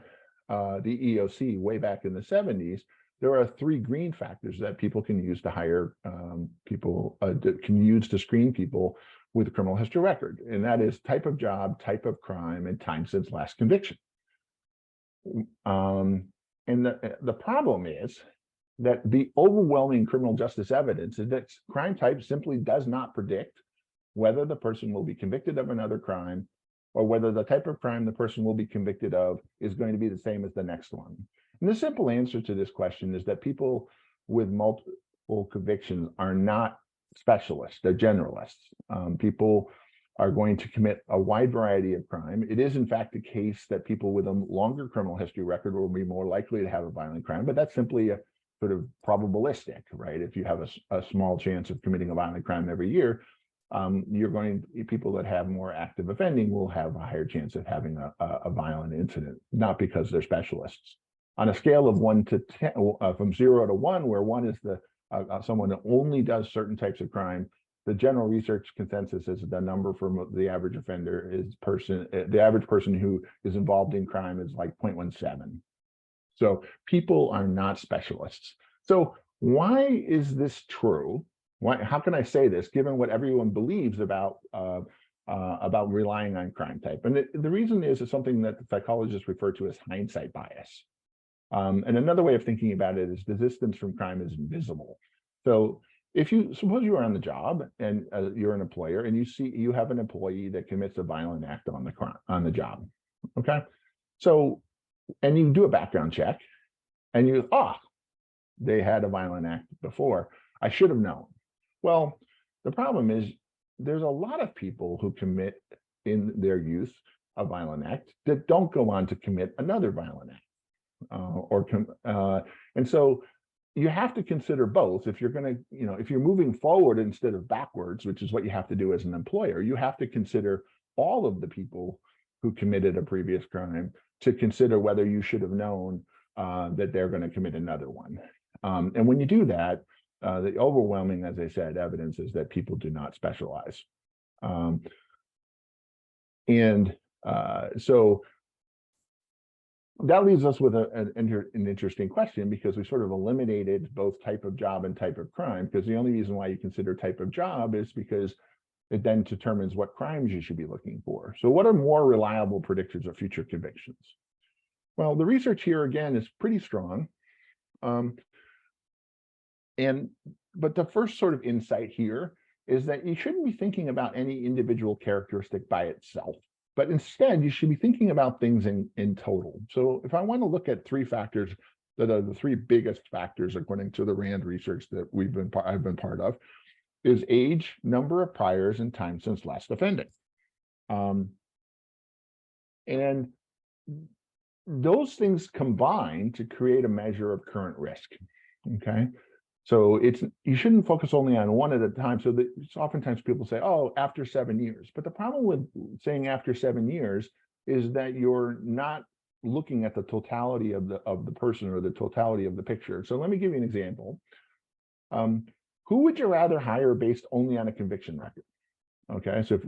Speaker 4: the EEOC way back in the 70s, there are 3 green factors that people can use to hire can use to screen people with a criminal history record. And that is type of job, type of crime, and time since last conviction. And the problem is that the overwhelming criminal justice evidence is that crime type simply does not predict whether the person will be convicted of another crime, or whether the type of crime the person will be convicted of is going to be the same as the next one. And the simple answer to this question is that people with multiple convictions are not specialists, they're generalists. People are going to commit a wide variety of crime. It is in fact the case that people with a longer criminal history record will be more likely to have a violent crime, but that's simply a sort of probabilistic, right? If you have a small chance of committing a violent crime every year, people that have more active offending will have a higher chance of having a violent incident, not because they're specialists. On a scale of 1 to 10, from 0 to 1, where 1 is someone that only does certain types of crime, the general research consensus is the number for the average offender is the average person who is involved in crime is like 0.17. So people are not specialists. So why is this true? How can I say this, given what everyone believes about relying on crime type? And the reason is something that the psychologists refer to as hindsight bias. And another way of thinking about it is the distance from crime is invisible. So if you suppose you are on the job and you're an employer and you have an employee that commits a violent act on the job, okay? So, and you do a background check and they had a violent act before, I should have known. Well, the problem is there's a lot of people who commit in their youth a violent act that don't go on to commit another violent act. And so you have to consider both. If you're going to, if you're moving forward instead of backwards, which is what you have to do as an employer, you have to consider all of the people who committed a previous crime to consider whether you should have known that they're going to commit another one. And when you do that, the overwhelming, as I said, evidence is that people do not specialize. So that leaves us with an interesting question, because we sort of eliminated both type of job and type of crime, because the only reason why you consider type of job is because it then determines what crimes you should be looking for. So what are more reliable predictors of future convictions? Well, the research here again is pretty strong. But the first sort of insight here is that you shouldn't be thinking about any individual characteristic by itself. But instead, you should be thinking about things in total. So if I want to look at three factors that are the three biggest factors according to the RAND research that I've been part of, is age, number of priors, and time since last offending. And those things combine to create a measure of current risk. Okay, so you shouldn't focus only on one at a time. So that oftentimes people say, "Oh, after 7 years," but the problem with saying after 7 years is that you're not looking at the totality of the person or the totality of the picture. So let me give you an example. Who would you rather hire based only on a conviction record? Okay, so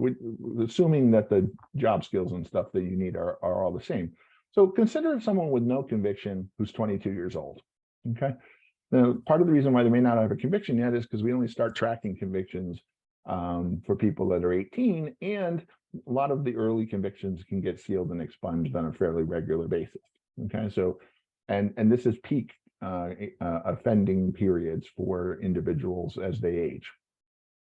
Speaker 4: assuming that the job skills and stuff that you need are all the same. So consider someone with no conviction who's 22 years old. Okay, now part of the reason why they may not have a conviction yet is because we only start tracking convictions for people that are 18, and a lot of the early convictions can get sealed and expunged on a fairly regular basis. Okay, so and this is peak offending periods for individuals as they age.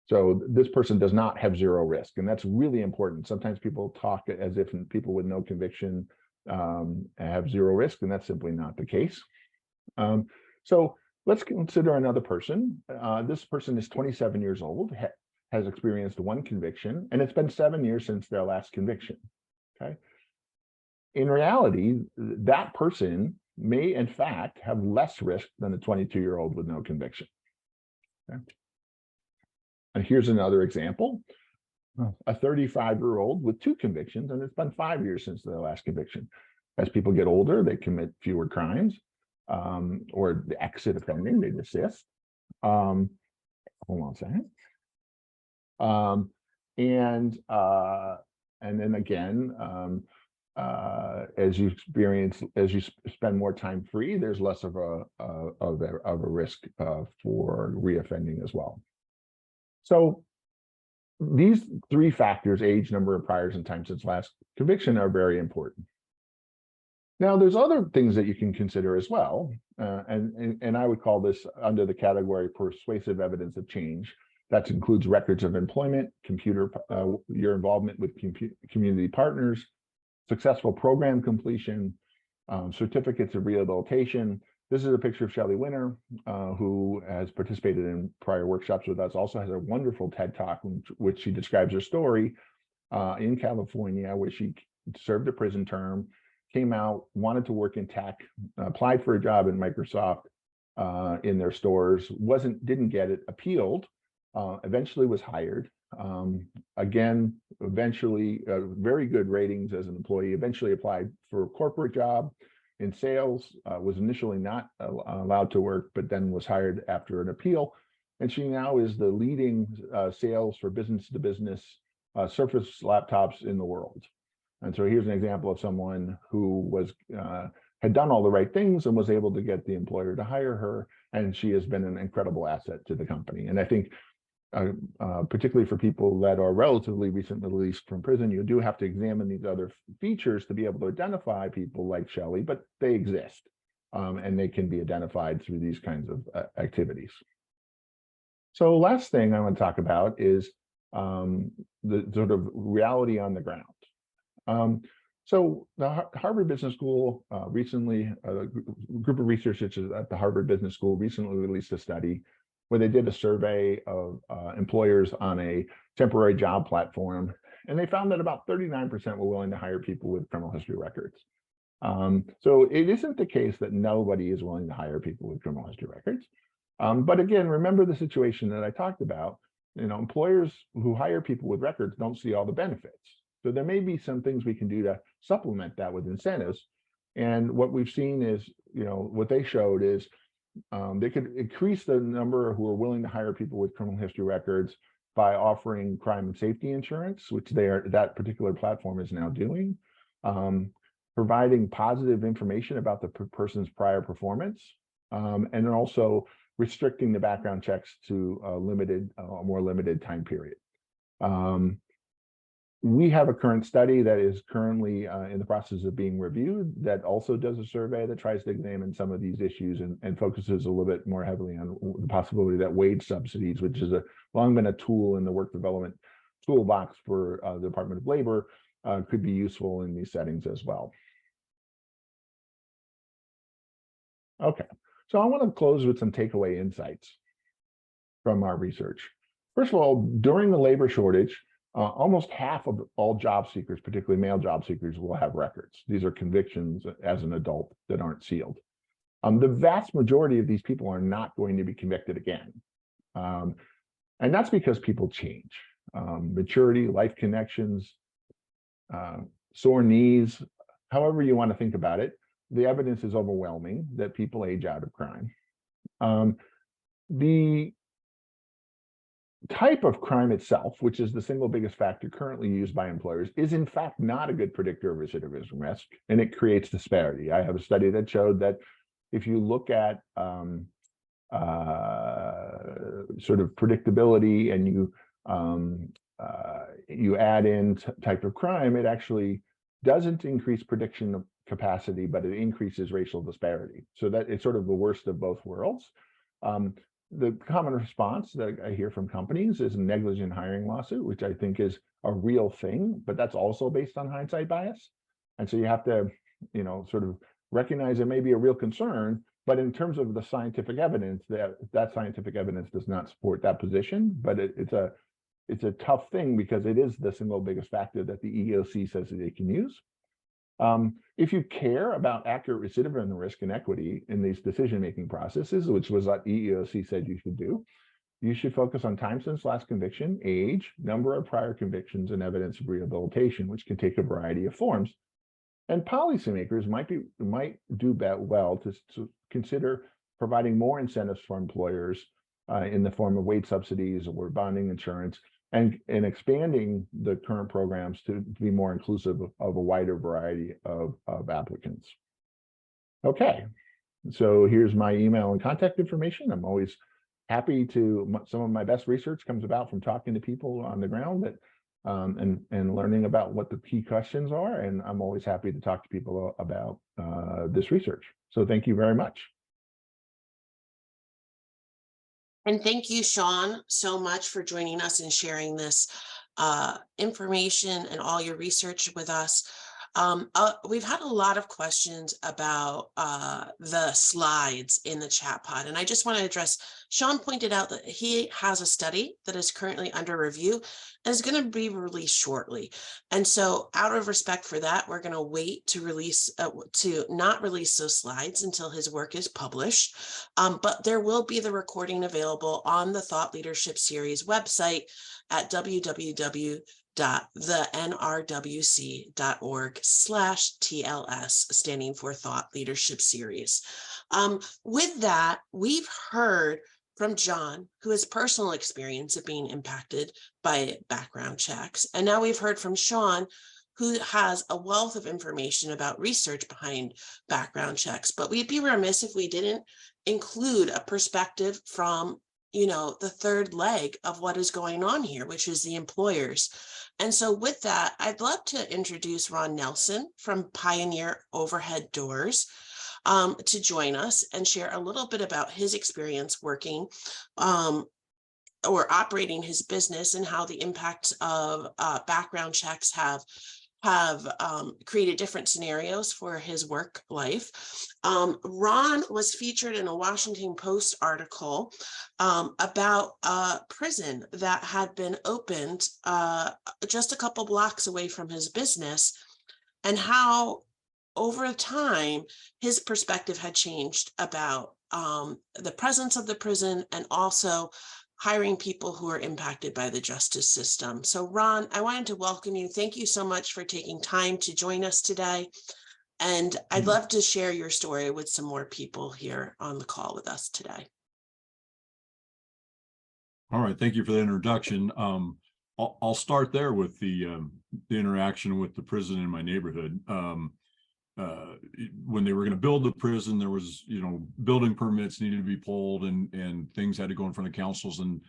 Speaker 4: So this person does not have zero risk, and that's really important. Sometimes people talk as if people with no conviction have zero risk, and that's simply not the case. So let's consider another person. This person is 27 years old, has experienced one conviction, and it's been 7 years since their last conviction. Okay. In reality, that person may in fact have less risk than a 22-year-old with no conviction. Okay. And here's another example. A 35-year-old with 2 convictions, and it's been 5 years since their last conviction. As people get older, they commit fewer crimes, or the exit offending, they desist. Hold on a second. And then again, as you spend more time free, there's less of a risk for reoffending as well. So these 3 factors, age, number of priors, and time since last conviction, are very important. Now, there's other things that you can consider as well, and I would call this under the category persuasive evidence of change. That includes records of employment, your involvement with community partners, successful program completion, certificates of rehabilitation. This is a picture of Shelley Winter, who has participated in prior workshops with us, also has a wonderful TED Talk in which she describes her story in California, where she served a prison term, came out, wanted to work in tech, applied for a job in Microsoft in their stores, didn't get it, appealed, eventually was hired. Again, eventually very good ratings as an employee, eventually applied for a corporate job in sales, was initially not allowed to work, but then was hired after an appeal. And she now is the leading sales for business to business Surface laptops in the world. And so here's an example of someone who had done all the right things and was able to get the employer to hire her. And she has been an incredible asset to the company. And I think particularly for people that are relatively recently released from prison, you do have to examine these other features to be able to identify people like Shelley, but they exist, and they can be identified through these kinds of activities. So last thing I want to talk about is the sort of reality on the ground. So the Harvard Business School recently, a group of researchers at the Harvard Business School recently released a study where they did a survey of employers on a temporary job platform, and they found that about 39% were willing to hire people with criminal history records. So it isn't the case that nobody is willing to hire people with criminal history records. But again, remember the situation that I talked about. Employers who hire people with records don't see all the benefits. So there may be some things we can do to supplement that with incentives. And what we've seen is, what they showed is they could increase the number who are willing to hire people with criminal history records by offering crime and safety insurance, which that particular platform is now doing, providing positive information about the person's prior performance, and then also restricting the background checks to a more limited time period. We have a current study that is currently in the process of being reviewed that also does a survey that tries to examine some of these issues and focuses a little bit more heavily on the possibility that wage subsidies, which has long been a tool in the work development toolbox for the Department of Labor, could be useful in these settings as well. Okay, so I want to close with some takeaway insights from our research. First of all, during the labor shortage, almost half of all job seekers, particularly male job seekers, will have records. These are convictions as an adult that aren't sealed. The vast majority of these people are not going to be convicted again. And that's because people change. Maturity, life connections, sore knees, however you want to think about it, the evidence is overwhelming that people age out of crime. The type of crime itself, which is the single biggest factor currently used by employers, is in fact not a good predictor of recidivism risk, and it creates disparity. I have a study that showed that if you look at sort of predictability and you add in type of crime, it actually doesn't increase prediction capacity, but it increases racial disparity. So that it's sort of the worst of both worlds. The common response that I hear from companies is a negligent hiring lawsuit, which I think is a real thing, but that's also based on hindsight bias. And so you have to, sort of recognize it may be a real concern, but in terms of the scientific evidence, that scientific evidence does not support that position. But it's a tough thing because it is the single biggest factor that the EEOC says that they can use. If you care about accurate recidivism risk and equity in these decision-making processes, which was what EEOC said you should do, you should focus on time since last conviction, age, number of prior convictions, and evidence of rehabilitation, which can take a variety of forms. And policymakers might do well to consider providing more incentives for employers in the form of wage subsidies or bonding insurance, and expanding the current programs to be more inclusive of a wider variety of applicants. Okay, so here's my email and contact information. I'm always happy to, some of my best research comes about from talking to people on the ground that and learning about what the key questions are. And I'm always happy to talk to people about this research. So thank you very much.
Speaker 1: And thank you, Sean, so much for joining us and sharing this information and all your research with us. We've had a lot of questions about the slides in the chat pod, and I just want to address, Sean pointed out that he has a study that is currently under review and is going to be released shortly. And so out of respect for that, we're going to wait to not release those slides until his work is published. But there will be the recording available on the Thought Leadership Series website at www.thenrwc.org/TLS, standing for Thought Leadership Series. With that, we've heard from John, who has personal experience of being impacted by background checks. And now we've heard from Sean, who has a wealth of information about research behind background checks. But we'd be remiss if we didn't include a perspective from the third leg of what is going on here, which is the employers. And so with that, I'd love to introduce Ron Nelson from Pioneer Overhead Doors to join us and share a little bit about his experience working or operating his business and how the impacts of background checks have created different scenarios for his work life. Ron was featured in a Washington Post article about a prison that had been opened just a couple blocks away from his business, and how over time his perspective had changed about the presence of the prison and also hiring people who are impacted by the justice system. So Ron, I wanted to welcome you. Thank you so much for taking time to join us today. And I'd love to share your story with some more people here on the call with us today.
Speaker 5: All right, thank you for the introduction. I'll start there with the interaction with the prison in my neighborhood. When they were going to build the prison, there was, building permits needed to be pulled and things had to go in front of councils. And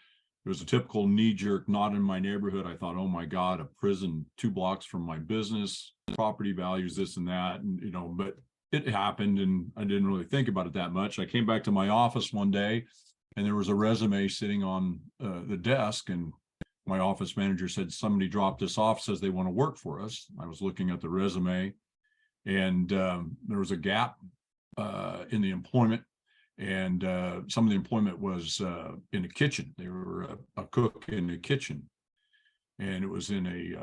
Speaker 5: it was a typical knee-jerk, not in my neighborhood. I thought, oh my God, a prison 2 blocks from my business, property values, this and that, and but it happened and I didn't really think about it that much. I came back to my office one day and there was a resume sitting on the desk, and my office manager said, somebody dropped this off, says they want to work for us. I was looking at the resume, and there was a gap in the employment, and some of the employment was in the kitchen. They were a cook in the kitchen, and it was in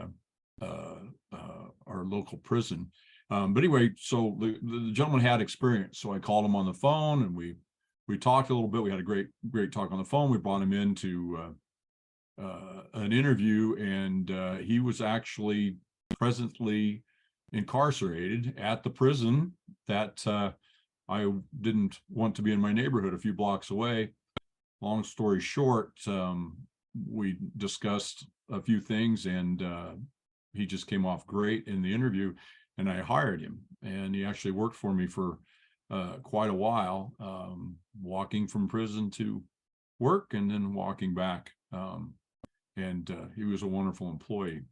Speaker 5: our local prison. But anyway, so the gentleman had experience, so I called him on the phone, and we talked a little bit. We had a great talk on the phone. We brought him into an interview, and he was actually presently incarcerated at the prison that I didn't want to be in my neighborhood a few blocks away. Long story short, we discussed a few things, and he just came off great in the interview, and I hired him, and he actually worked for me for quite a while, walking from prison to work and then walking back. And he was a wonderful employee,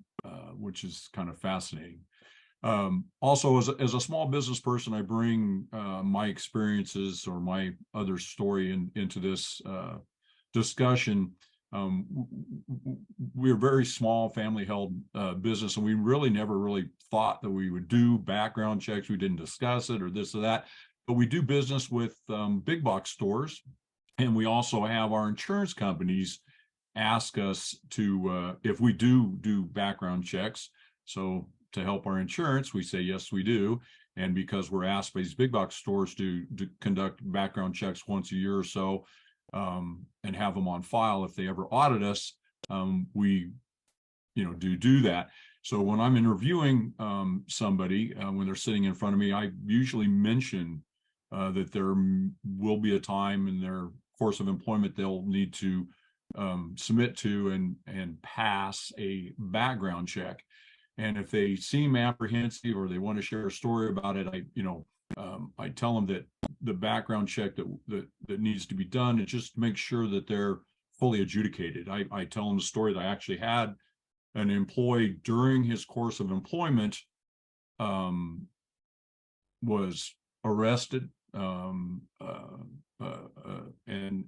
Speaker 5: which is kind of fascinating. Also, as a small business person, I bring my experiences or my other story into this discussion. We're a very small family-held business, and we really never really thought that we would do background checks. We didn't discuss it or this or that, but we do business with big box stores, and we also have our insurance companies ask us to, if we do background checks. So to help our insurance, we say, yes, we do. And because we're asked by these big box stores to conduct background checks once a year or so, and have them on file if they ever audit us, we, do that. So when I'm interviewing somebody, when they're sitting in front of me, I usually mention that there will be a time in their course of employment they'll need to submit to and pass a background check. And if they seem apprehensive or they want to share a story about it, I tell them that the background check that needs to be done, and just make sure that they're fully adjudicated. I tell them the story that I actually had an employee during his course of employment was arrested and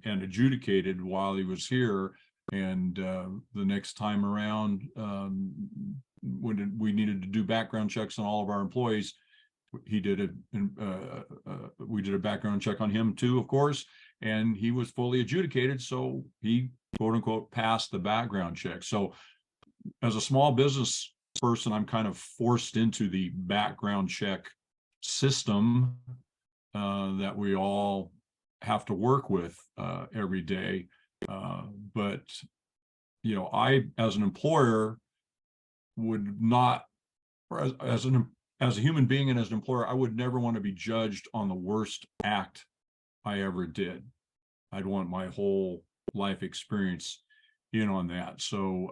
Speaker 5: adjudicated while he was here. And the next time around, when we needed to do background checks on all of our employees, we did a background check on him too, of course, and he was fully adjudicated, so he quote unquote passed the background check. So as a small business person, I'm kind of forced into the background check system that we all have to work with every day. But I, as an employer, would not, or as a human being and as an employer, I would never want to be judged on the worst act I ever did. I'd want my whole life experience in on that. So,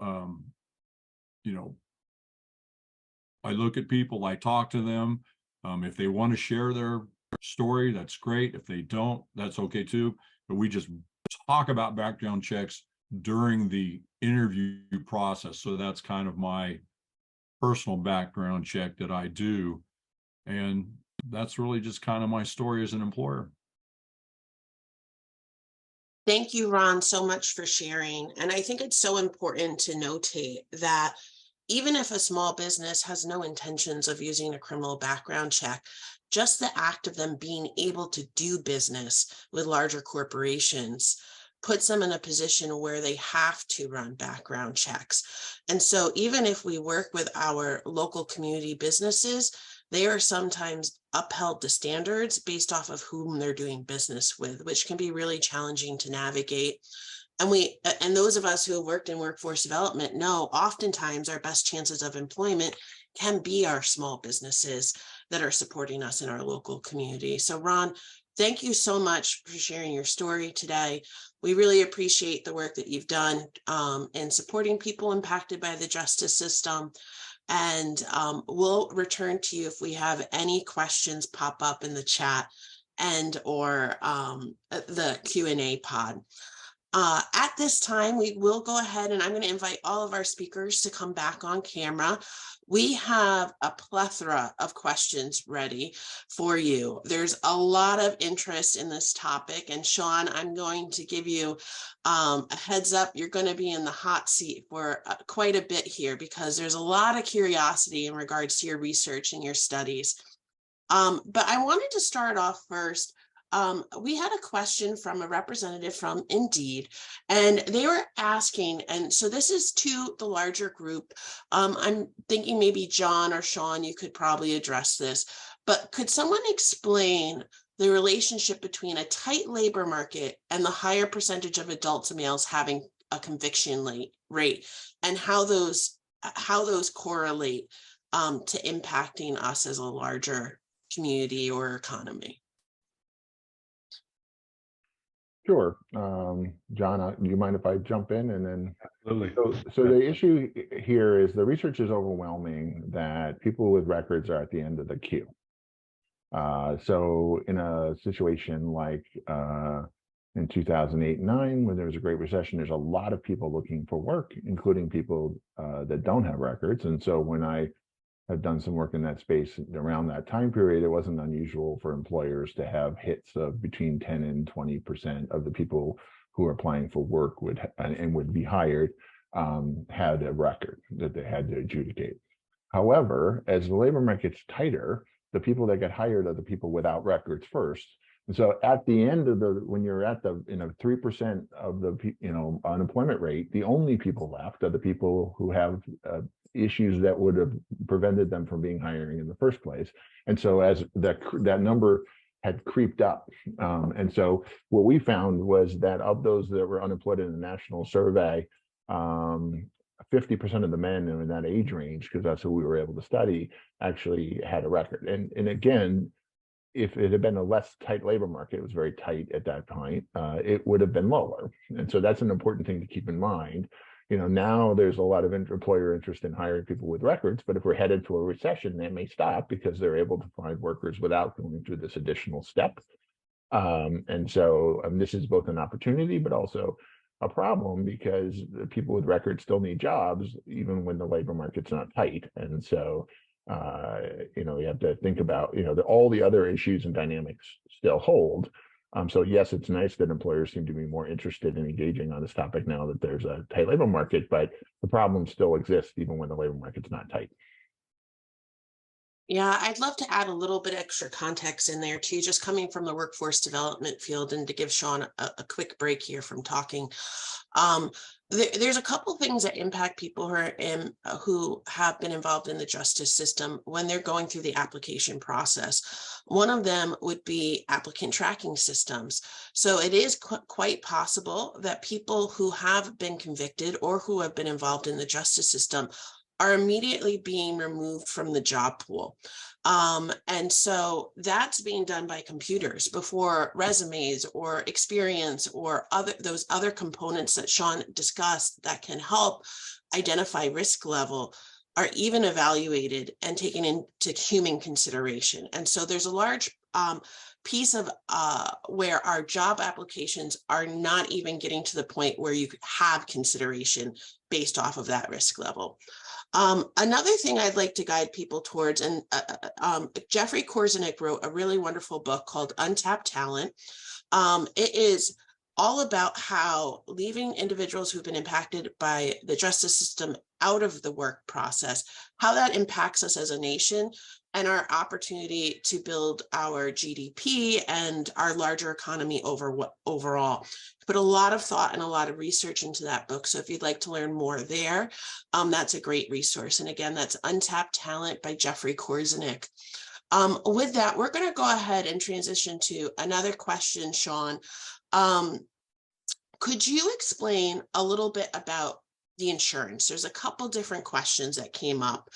Speaker 5: I look at people, I talk to them. If they want to share their story, that's great. If they don't, that's okay too. But we just talk about background checks during the interview process. So that's kind of my personal background check that I do. And that's really just kind of my story as an employer.
Speaker 1: Thank you, Ron, so much for sharing. And I think it's so important to notate that even if a small business has no intentions of using a criminal background check, just the act of them being able to do business with larger corporations puts them in a position where they have to run background checks. And so even if we work with our local community businesses, they are sometimes upheld to standards based off of whom they're doing business with, which can be really challenging to navigate. And those of us who have worked in workforce development know oftentimes our best chances of employment can be our small businesses that are supporting us in our local community. So Ron, thank you so much for sharing your story today. We really appreciate the work that you've done in supporting people impacted by the justice system. And we'll return to you if we have any questions pop up in the chat and or the Q&A pod. At this time, we will go ahead and I'm going to invite all of our speakers to come back on camera. We have a plethora of questions ready for you. There's a lot of interest in this topic. And Sean, I'm going to give you a heads up. You're going to be in the hot seat for quite a bit here because there's a lot of curiosity in regards to your research and your studies. But I wanted to start off first. We had a question from a representative from Indeed, and they were asking, and so this is to the larger group. I'm thinking maybe John or Sean, you could probably address this, but could someone explain the relationship between a tight labor market and the higher percentage of adult males having a conviction rate and how those correlate to impacting us as a larger community or economy?
Speaker 4: Sure. John, do you mind if I jump in and then?
Speaker 3: Absolutely.
Speaker 4: So the issue here is the research is overwhelming that people with records are at the end of the queue. So in a situation like in 2008 and 2009, when there was a Great Recession, there's a lot of people looking for work, including people that don't have records. And so when I had done some work in that space around that time period, it wasn't unusual for employers to have hits of between 10 and 20% of the people who are applying for work would be hired had a record that they had to adjudicate. However, as the labor market's tighter, the people that get hired are the people without records first. And so at the end of when you're at the 3% of the unemployment rate, the only people left are the people who have issues that would have prevented them from being hiring in the first place. And so as that number had creeped up. And so what we found was that of those that were unemployed in the national survey, 50% of the men in that age range, because that's who we were able to study, actually had a record. And again, if it had been a less tight labor market, it was very tight at that point, it would have been lower. And so that's an important thing to keep in mind. Now there's a lot of employer interest in hiring people with records, but if we're headed to a recession, that may stop because they're able to find workers without going through this additional step. And so this is both an opportunity, but also a problem because the people with records still need jobs, even when the labor market's not tight. And so, you have to think about, all the other issues and dynamics still hold. So yes, it's nice that employers seem to be more interested in engaging on this topic now that there's a tight labor market, but the problem still exists even when the labor market's not tight.
Speaker 1: Yeah, I'd love to add a little bit extra context in there too, just coming from the workforce development field and to give Sean a quick break here from talking. There's a couple things that impact people who have been involved in the justice system when they're going through the application process. One of them would be applicant tracking systems. So it is quite possible that people who have been convicted or who have been involved in the justice system are immediately being removed from the job pool. And so that's being done by computers before resumes or experience or those other components that Sean discussed that can help identify risk level are even evaluated and taken into human consideration. And so there's a large piece of where our job applications are not even getting to the point where you have consideration based off of that risk level. Another thing I'd like to guide people towards, and Jeffrey Korzenik wrote a really wonderful book called Untapped Talent. It is all about how leaving individuals who've been impacted by the justice system out of the work process, how that impacts us as a nation and our opportunity to build our GDP and our larger economy overall. Put a lot of thought and a lot of research into that book. So if you'd like to learn more there, that's a great resource. And again, that's Untapped Talent by Jeffrey Korzenik. With that, we're going to go ahead and transition to another question, Sean. Could you explain a little bit about the insurance? There's a couple different questions that came up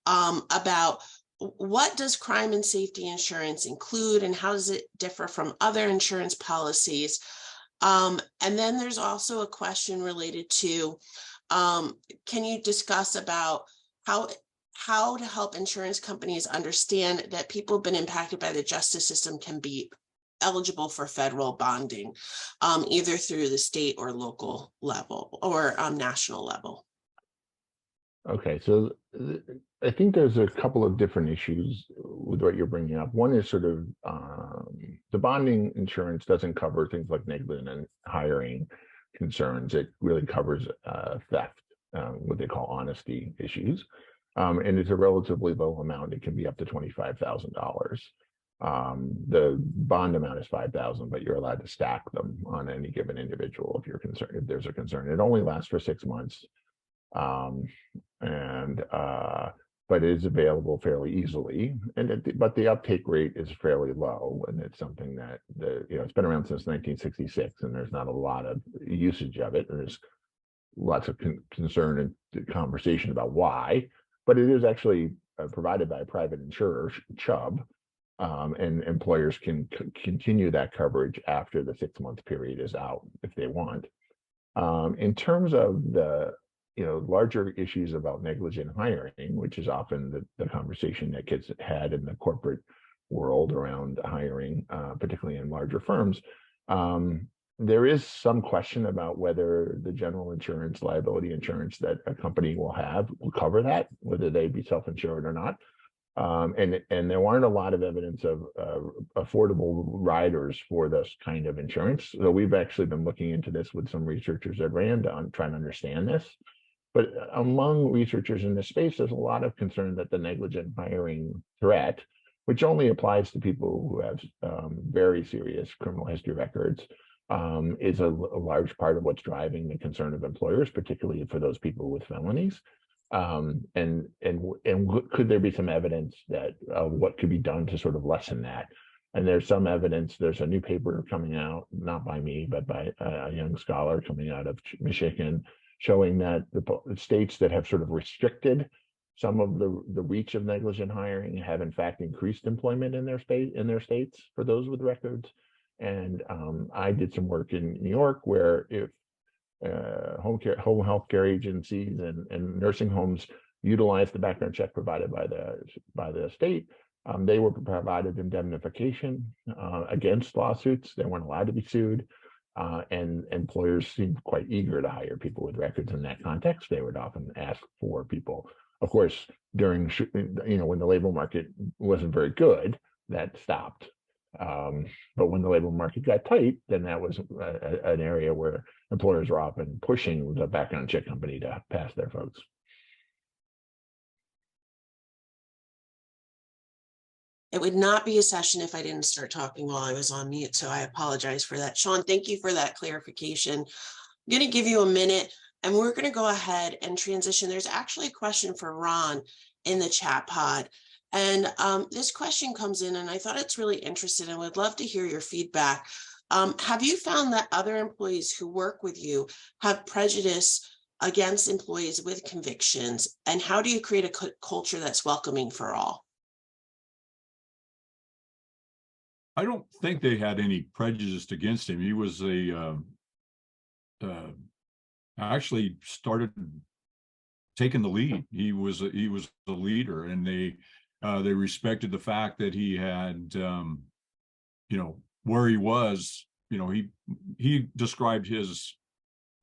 Speaker 1: about what does crime and safety insurance include and how does it differ from other insurance policies? And then there's also a question related to, can you discuss about how to help insurance companies understand that people who've been impacted by the justice system can be eligible for federal bonding, either through the state or local level or national level.
Speaker 4: Okay, so I think there's a couple of different issues with what you're bringing up. One is sort of the bonding insurance doesn't cover things like negligent hiring concerns. It really covers theft, what they call honesty issues. And it's a relatively low amount. It can be up to $25,000. The bond amount is $5,000, but you're allowed to stack them on any given individual if you're concerned, if there's a concern. It only lasts for 6 months. But it is available fairly easily, but the uptake rate is fairly low, and it's something that it's been around since 1966, and there's not a lot of usage of it. And there's lots of concern and conversation about why, but it is actually provided by a private insurer, Chubb, and employers can continue that coverage after the 6-month period is out if they want. In terms of the larger issues about negligent hiring, which is often the conversation that gets had in the corporate world around hiring, particularly in larger firms. There is some question about whether the general insurance, liability insurance that a company will have will cover that, whether they be self-insured or not. And there aren't a lot of evidence of affordable riders for this kind of insurance. So we've actually been looking into this with some researchers at RAND on trying to understand this. But among researchers in this space, there's a lot of concern that the negligent hiring threat, which only applies to people who have very serious criminal history records, is a large part of what's driving the concern of employers, particularly for those people with felonies. And could there be some evidence that what could be done to sort of lessen that? And there's some evidence. There's a new paper coming out, not by me, but by a young scholar coming out of Michigan, showing that the states that have sort of restricted some of the reach of negligent hiring have in fact increased employment in their states for those with records. And I did some work in New York where if home health care agencies and nursing homes utilized the background check provided by the state, they were provided indemnification against lawsuits. They weren't allowed to be sued. And employers seemed quite eager to hire people with records in that context. They would often ask for people. Of course, during when the labor market wasn't very good, that stopped. But when the labor market got tight, then that was an area where employers were often pushing the background check company to pass their folks.
Speaker 1: It would not be a session if I didn't start talking while I was on mute, so I apologize for that. Sean, thank you for that clarification. I'm going to give you a minute, and we're going to go ahead and transition. There's actually a question for Ron in the chat pod. And this question comes in, and I thought it's really interesting and would love to hear your feedback. Have you found that other employees who work with you have prejudice against employees with convictions? And how do you create a culture that's welcoming for all?
Speaker 5: I don't think they had any prejudice against him. He was actually started taking the lead. He was a leader, and they respected the fact that he had, where he was. He described his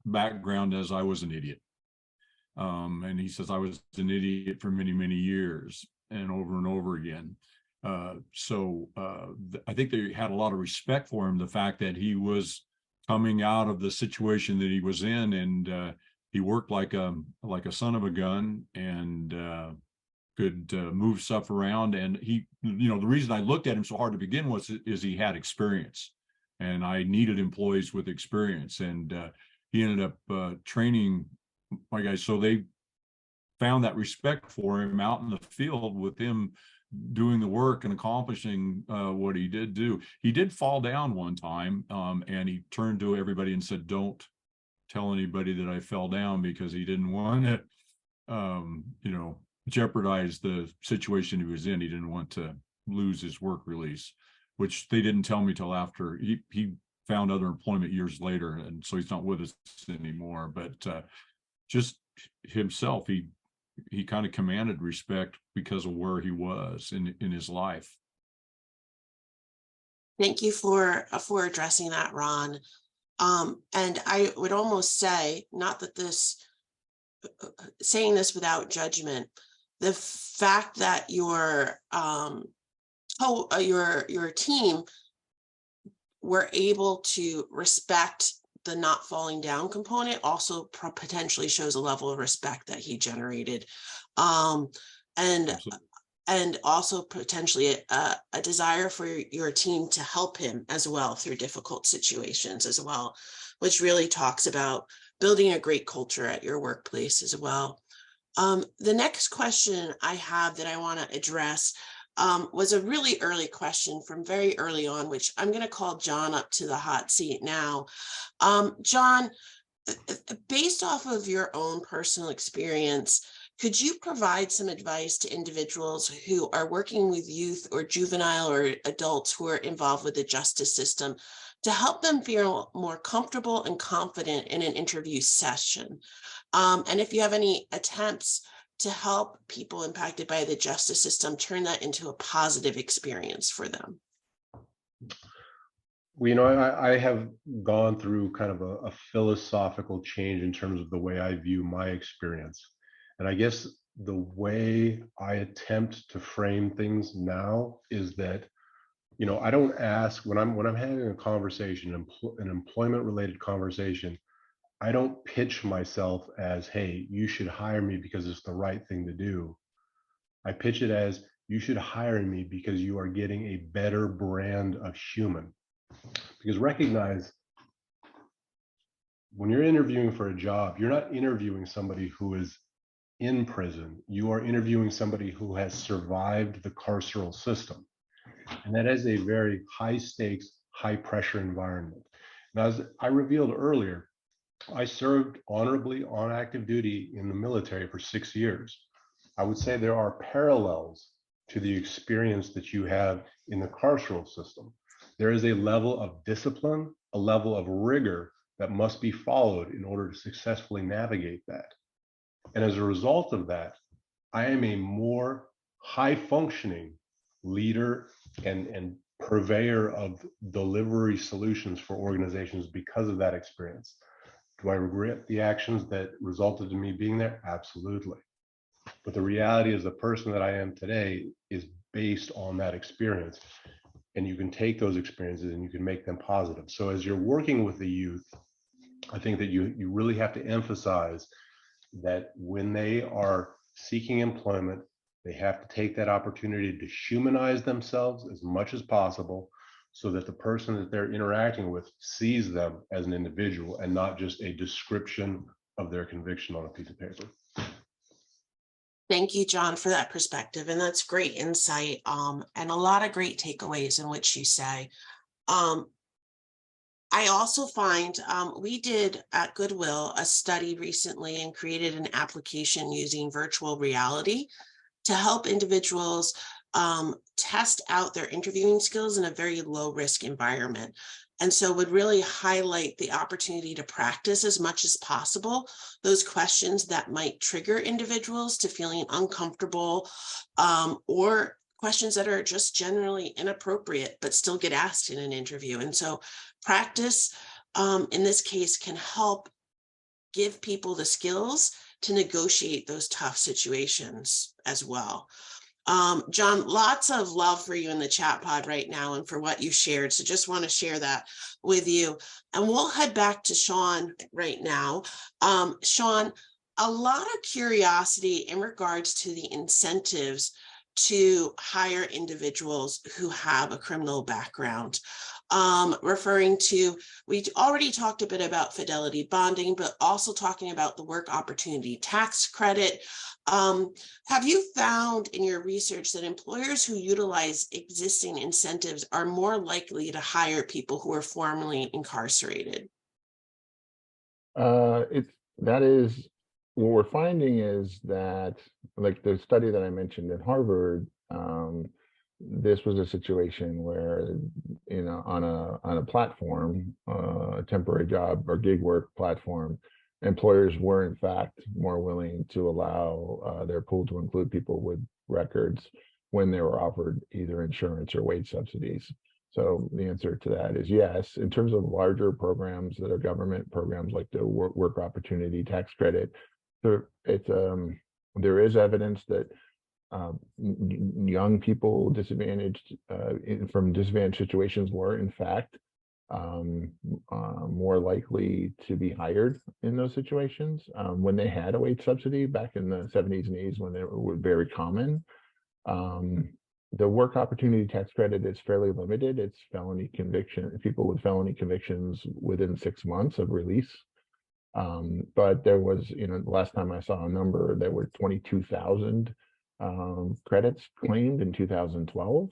Speaker 5: background as I was an idiot, and he says I was an idiot for many, many years and over again. So I think they had a lot of respect for him, the fact that he was coming out of the situation that he was in, and he worked like a son of a gun, and could move stuff around. And he, the reason I looked at him so hard to begin with is he had experience, and I needed employees with experience, and he ended up training my guys. So they found that respect for him out in the field with him doing the work and accomplishing what he did do. He did fall down one time, and he turned to everybody and said, "Don't tell anybody that I fell down," because he didn't want to, jeopardize the situation he was in. He didn't want to lose his work release, which they didn't tell me till after he found other employment years later, and so he's not with us anymore. But just himself, he kind of commanded respect because of where he was in his life.
Speaker 1: Thank you for addressing that, Ron. And I would almost say, not that this, saying this without judgment, the fact that your team were able to respect the not falling down component also potentially shows a level of respect that he generated. And also potentially a desire for your team to help him as well through difficult situations as well, which really talks about building a great culture at your workplace as well. The next question I have that I want to address was a really early question from very early on, which I'm going to call John up to the hot seat now. John, based off of your own personal experience, could you provide some advice to individuals who are working with youth or juvenile or adults who are involved with the justice system to help them feel more comfortable and confident in an interview session? And if you have any attempts to help people impacted by the justice system turn that into a positive experience for them.
Speaker 3: Well, you know, I have gone through kind of a philosophical change in terms of the way I view my experience. And I guess the way I attempt to frame things now is that, you know, I don't ask when I'm having a conversation, an employment related conversation, I don't pitch myself as, hey, you should hire me because it's the right thing to do. I pitch it as, you should hire me because you are getting a better brand of human. Because recognize, when you're interviewing for a job, you're not interviewing somebody who is in prison. You are interviewing somebody who has survived the carceral system. And that is a very high stakes, high pressure environment. Now, as I revealed earlier, I served honorably on active duty in the military for 6 years. I would say there are parallels to the experience that you have in the carceral system. There is a level of discipline, a level of rigor that must be followed in order to successfully navigate that. And as a result of that, I am a more high functioning leader and purveyor of delivery solutions for organizations because of that experience. Do I regret the actions that resulted in me being there? Absolutely. But the reality is the person that I am today is based on that experience. And you can take those experiences and you can make them positive. So as you're working with the youth, I think that you really have to emphasize that when they are seeking employment, they have to take that opportunity to humanize themselves as much as possible so that the person that they're interacting with sees them as an individual and not just a description of their conviction on a piece of paper.
Speaker 1: Thank you, John, for that perspective. And that's great insight and a lot of great takeaways in which you say. I also find we did at Goodwill a study recently and created an application using virtual reality to help individuals test out their interviewing skills in a very low risk environment. And so would really highlight the opportunity to practice as much as possible those questions that might trigger individuals to feeling uncomfortable or questions that are just generally inappropriate, but still get asked in an interview. And so practice in this case can help give people the skills to negotiate those tough situations as well. John, lots of love for you in the chat pod right now and for what you shared. So just want to share that with you. And we'll head back to Sean right now. Sean, a lot of curiosity in regards to the incentives to hire individuals who have a criminal background. Referring to, we already talked a bit about fidelity bonding, but also talking about the work opportunity tax credit. Have you found in your research that employers who utilize existing incentives are more likely to hire people who are formerly incarcerated?
Speaker 4: That is what we're finding is that, like the study that I mentioned at Harvard, this was a situation where, you know, on a platform, a temporary job or gig work platform, employers were in fact more willing to allow their pool to include people with records when they were offered either insurance or wage subsidies. So the answer to that is yes. In terms of larger programs that are government programs like the work opportunity tax credit, there is evidence that young people disadvantaged from disadvantaged situations were in fact more likely to be hired in those situations when they had a wage subsidy back in the 70s and 80s when they were very common. The work opportunity tax credit is fairly limited. It's felony conviction, people with felony convictions within 6 months of release. But there was, the last time I saw a number, there were 22,000 credits claimed in 2012.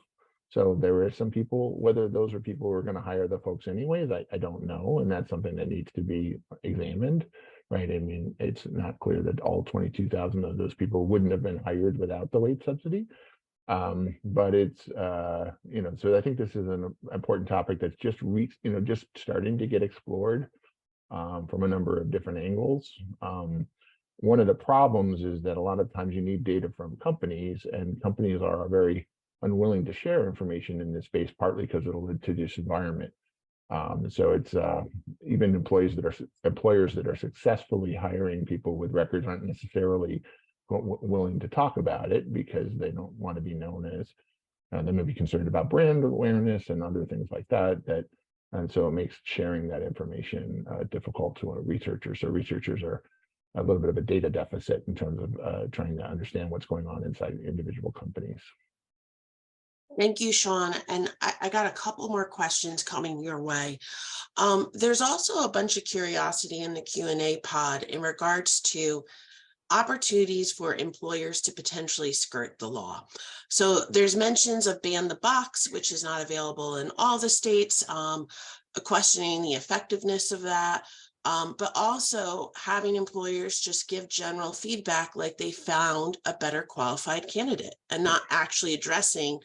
Speaker 4: So there are some people, whether those are people who are going to hire the folks anyways, I don't know. And that's something that needs to be examined, right? I mean, it's not clear that all 22,000 of those people wouldn't have been hired without the wage subsidy. But it's, so I think this is an important topic that's just just starting to get explored from a number of different angles. One of the problems is that a lot of times you need data from companies, and companies are very unwilling to share information in this space, partly because it'll lead to this environment. So it's even employers that are successfully hiring people with records aren't necessarily willing to talk about it because they don't want to be known as, they may be concerned about brand awareness and other things like that. And so it makes sharing that information difficult to researchers. So researchers are a little bit of a data deficit in terms of trying to understand what's going on inside individual companies.
Speaker 1: Thank you, Sean. And I got a couple more questions coming your way. There's also a bunch of curiosity in the Q&A pod in regards to opportunities for employers to potentially skirt the law. So there's mentions of ban the box, which is not available in all the states, questioning the effectiveness of that, but also having employers just give general feedback like they found a better qualified candidate and not actually addressing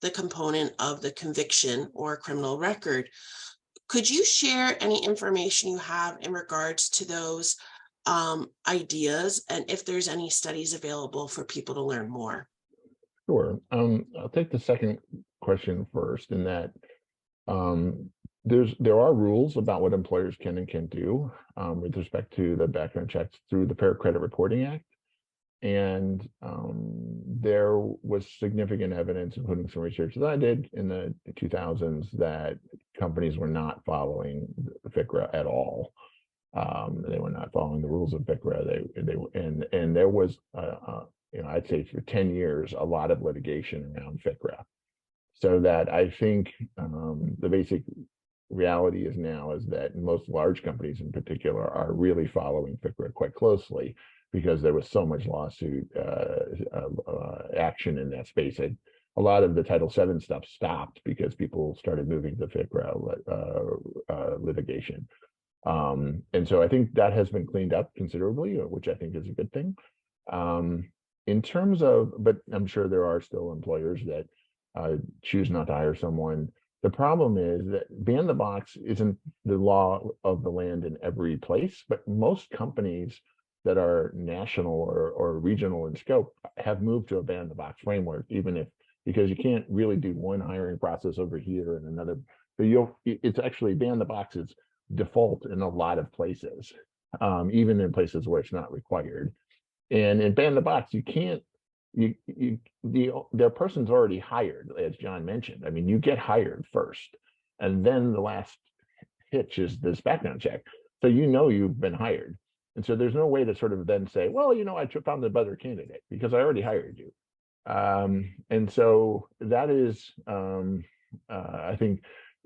Speaker 1: the component of the conviction or criminal record. Could you share any information you have in regards to those ideas, and if there's any studies available for people to learn more?
Speaker 4: Sure. I'll take the second question first, in that there are rules about what employers can and can't do with respect to the background checks through the Fair Credit Reporting Act. And there was significant evidence, including some research that I did in the 2000s, that companies were not following FCRA at all. They were not following the rules of FCRA. And there was, I'd say for 10 years, a lot of litigation around FCRA. So that I think the basic reality is now is that most large companies in particular are really following FCRA quite closely, because there was so much lawsuit action in that space. A lot of the Title VII stuff stopped because people started moving to FCRA litigation. And so I think that has been cleaned up considerably, which I think is a good thing. In terms of, but I'm sure there are still employers that choose not to hire someone. The problem is that ban the box isn't the law of the land in every place, but most companies that are national or regional in scope have moved to a ban the box framework, because you can't really do one hiring process over here and another. But it's actually ban the boxes default in a lot of places, even in places where it's not required. And in ban the box, you can't, the person's already hired, as John mentioned. I mean, you get hired first, and then the last hitch is this background check. So you've been hired. And so there's no way to sort of then say, well, I found a better candidate because I already hired you. And so that is, I think,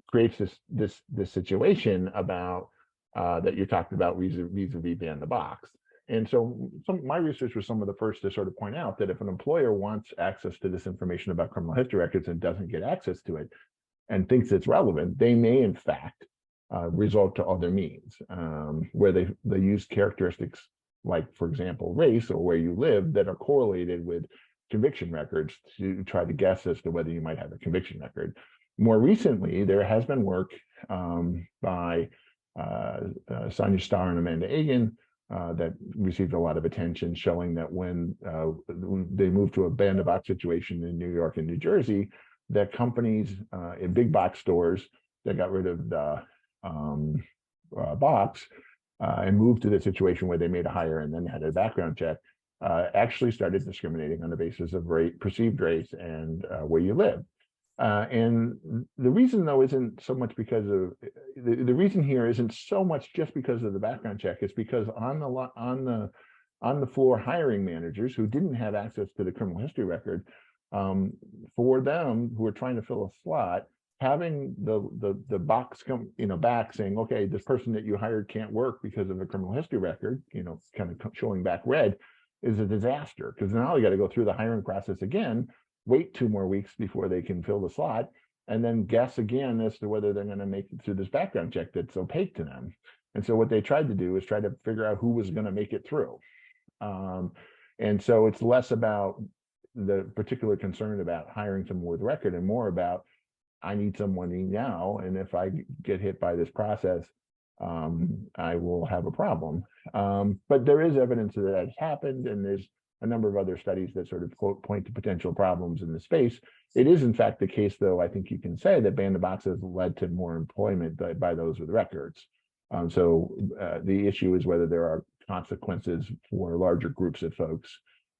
Speaker 4: creates this situation about that you talked about vis-a-vis ban the box. And so my research was some of the first to sort of point out that if an employer wants access to this information about criminal history records and doesn't get access to it and thinks it's relevant, they may in fact resort to other means where they use characteristics like, for example, race or where you live that are correlated with conviction records to try to guess as to whether you might have a conviction record. More recently, there has been work by Sonia Starr and Amanda Egan that received a lot of attention, showing that when they moved to a ban the box situation in New York and New Jersey, that companies in big box stores that got rid of the box and moved to the situation where they made a hire and then had a background check, actually started discriminating on the basis of perceived race and where you live. And the reason, though, isn't so much because of the reason here isn't so much just because of the background check. It's because on the floor hiring managers who didn't have access to the criminal history record, for them who are trying to fill a slot, having the box come back saying, okay, this person that you hired can't work because of a criminal history record, kind of showing back red, is a disaster, because now you got to go through the hiring process again, wait 2 more weeks before they can fill the slot, and then guess again as to whether they're going to make it through this background check that's opaque to them. And so what they tried to do is try to figure out who was going to make it through. And so it's less about the particular concern about hiring someone with record and more about, I need someone now, and if I get hit by this process, I will have a problem. But there is evidence that has happened, and there's a number of other studies that sort of point to potential problems in the space. It is in fact the case, though, I think you can say that ban the box has led to more employment by those with records. So the issue is whether there are consequences for larger groups of folks,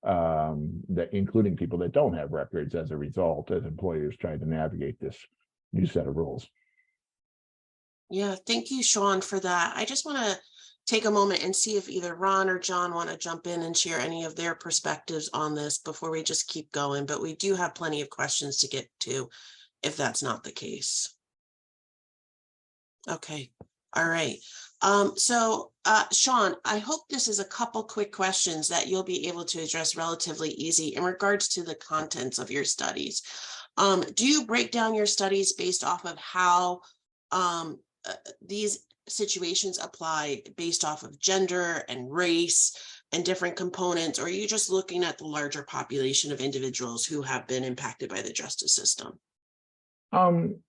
Speaker 4: that including people that don't have records as a result, as employers try to navigate this new set of rules.
Speaker 1: Yeah, thank you, Sean, for that. I just want to take a moment and see if either Ron or John want to jump in and share any of their perspectives on this before we just keep going. But we do have plenty of questions to get to if that's not the case. Okay. All right. So Sean, I hope this is a couple quick questions that you'll be able to address relatively easy in regards to the contents of your studies. Do you break down your studies based off of how these situations apply based off of gender and race and different components, or are you just looking at the larger population of individuals who have been impacted by the justice system?
Speaker 4: When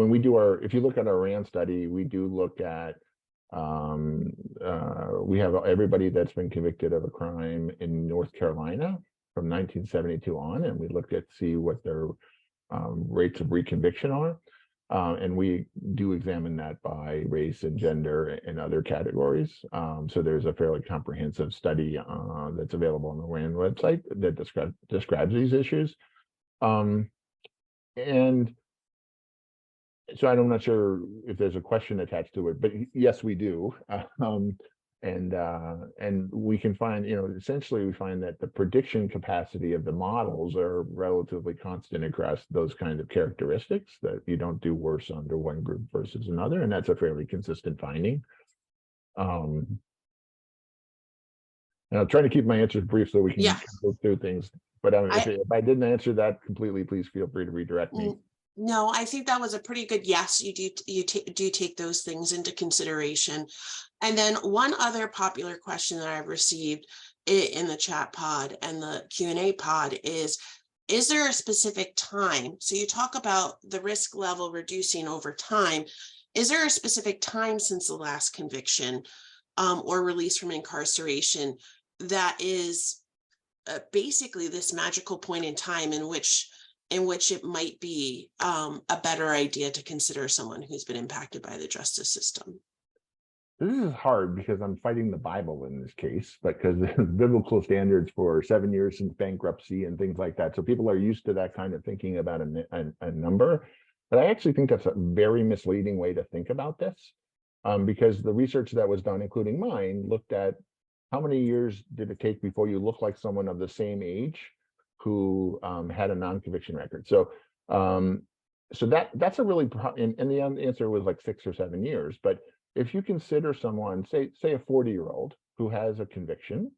Speaker 4: we do if you look at our RAND study, we do look at, we have everybody that's been convicted of a crime in North Carolina from 1972 on, and we look at see what their rates of reconviction are. And we do examine that by race and gender and other categories. So there's a fairly comprehensive study that's available on the RAND website that describes these issues. And so I'm not sure if there's a question attached to it, but yes, we do. And we can find, essentially we find that the prediction capacity of the models are relatively constant across those kind of characteristics, that you don't do worse under one group versus another. And that's a fairly consistent finding. And I'll try to keep my answers brief so we can go through things. But if I didn't answer that completely, please feel free to redirect me.
Speaker 1: No, I think that was a pretty good yes. You do take those things into consideration. And then one other popular question that I've received in the chat pod and the Q&A pod is there a specific time? So you talk about the risk level reducing over time. Is there a specific time since the last conviction or release from incarceration that is basically this magical point in time in which it might be a better idea to consider someone who's been impacted by the justice system?
Speaker 4: This is hard because I'm fighting the Bible in this case, because the biblical standards for 7 years since bankruptcy and things like that. So people are used to that kind of thinking about a number. But I actually think that's a very misleading way to think about this, because the research that was done, including mine, looked at how many years did it take before you look like someone of the same age who had a non-conviction record. So that's a really, and the answer was like 6 or 7 years. But if you consider someone, say a 40-year-old who has a conviction,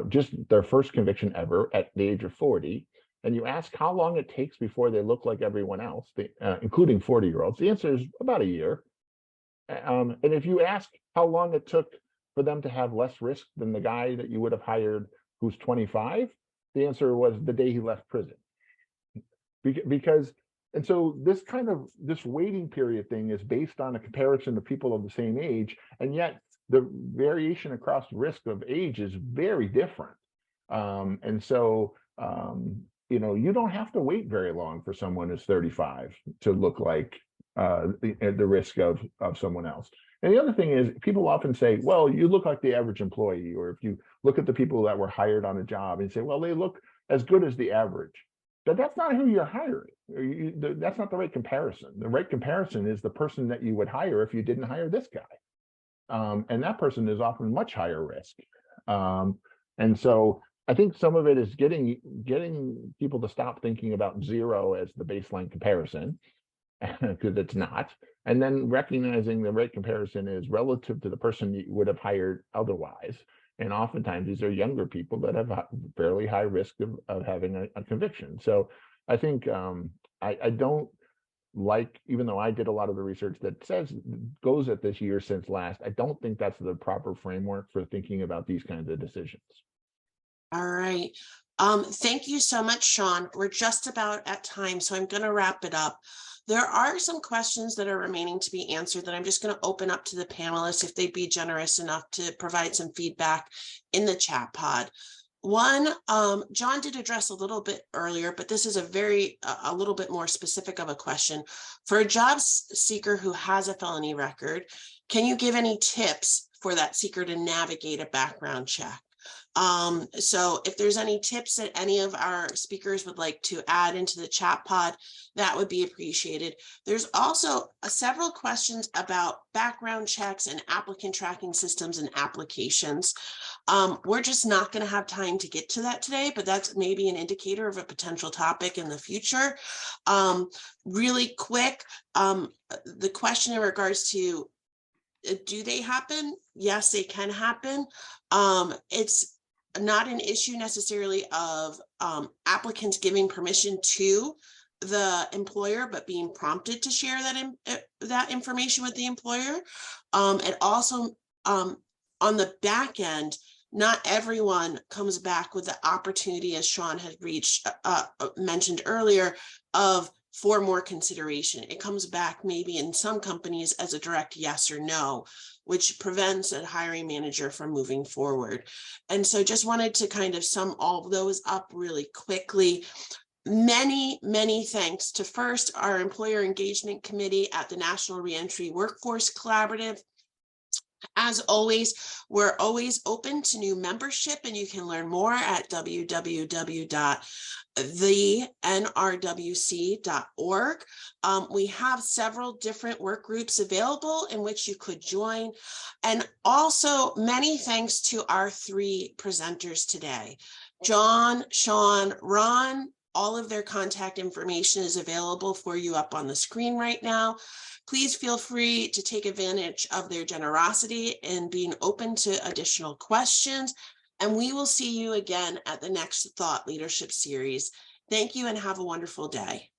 Speaker 4: just their first conviction ever at the age of 40, and you ask how long it takes before they look like everyone else, including 40-year-olds, the answer is about a year. And if you ask how long it took for them to have less risk than the guy that you would have hired who's 25, the answer was the day he left prison. And so this waiting period thing is based on a comparison of people of the same age, and yet the variation across risk of age is very different. And so, you don't have to wait very long for someone who's 35 to look like the risk of someone else. And the other thing is, people often say, well, you look like the average employee, or if you look at the people that were hired on a job and say, well, they look as good as the average. But that's not who you're hiring. That's not the right comparison. The right comparison is the person that you would hire if you didn't hire this guy. And that person is often much higher risk. And so I think some of it is getting people to stop thinking about 0 as the baseline comparison, because it's not. And then recognizing the right comparison is relative to the person you would have hired otherwise. And oftentimes these are younger people that have a fairly high risk of having a conviction. So I think I don't like, even though I did a lot of the research that goes at this year since last, I don't think that's the proper framework for thinking about these kinds of decisions.
Speaker 1: All right. Thank you so much, Sean. We're just about at time, so I'm going to wrap it up. There are some questions that are remaining to be answered that I'm just going to open up to the panelists if they'd be generous enough to provide some feedback in the chat pod. One, John did address a little bit earlier, but this is a little bit more specific of a question. For a job seeker who has a felony record, can you give any tips for that seeker to navigate a background check? So if there's any tips that any of our speakers would like to add into the chat pod, that would be appreciated. There's also several questions about background checks and applicant tracking systems and applications. We're just not going to have time to get to that today, but that's maybe an indicator of a potential topic in the future. Really quick, the question in regards to do they happen? Yes, they can happen. It's not an issue necessarily of applicants giving permission to the employer, but being prompted to share that information with the employer. And also on the back end, not everyone comes back with the opportunity, as Sean had mentioned earlier, for more consideration. It comes back maybe in some companies as a direct yes or no, which prevents a hiring manager from moving forward. And so just wanted to kind of sum all of those up really quickly. Many, many thanks to first our Employer Engagement Committee at the National Reentry Workforce Collaborative. As always, we're always open to new membership, and you can learn more at www.thenrwc.org. We have several different work groups available in which you could join. And also many thanks to our 3 presenters today. John, Sean, Ron, all of their contact information is available for you up on the screen right now. Please feel free to take advantage of their generosity in being open to additional questions. And we will see you again at the next Thought Leadership Series. Thank you and have a wonderful day.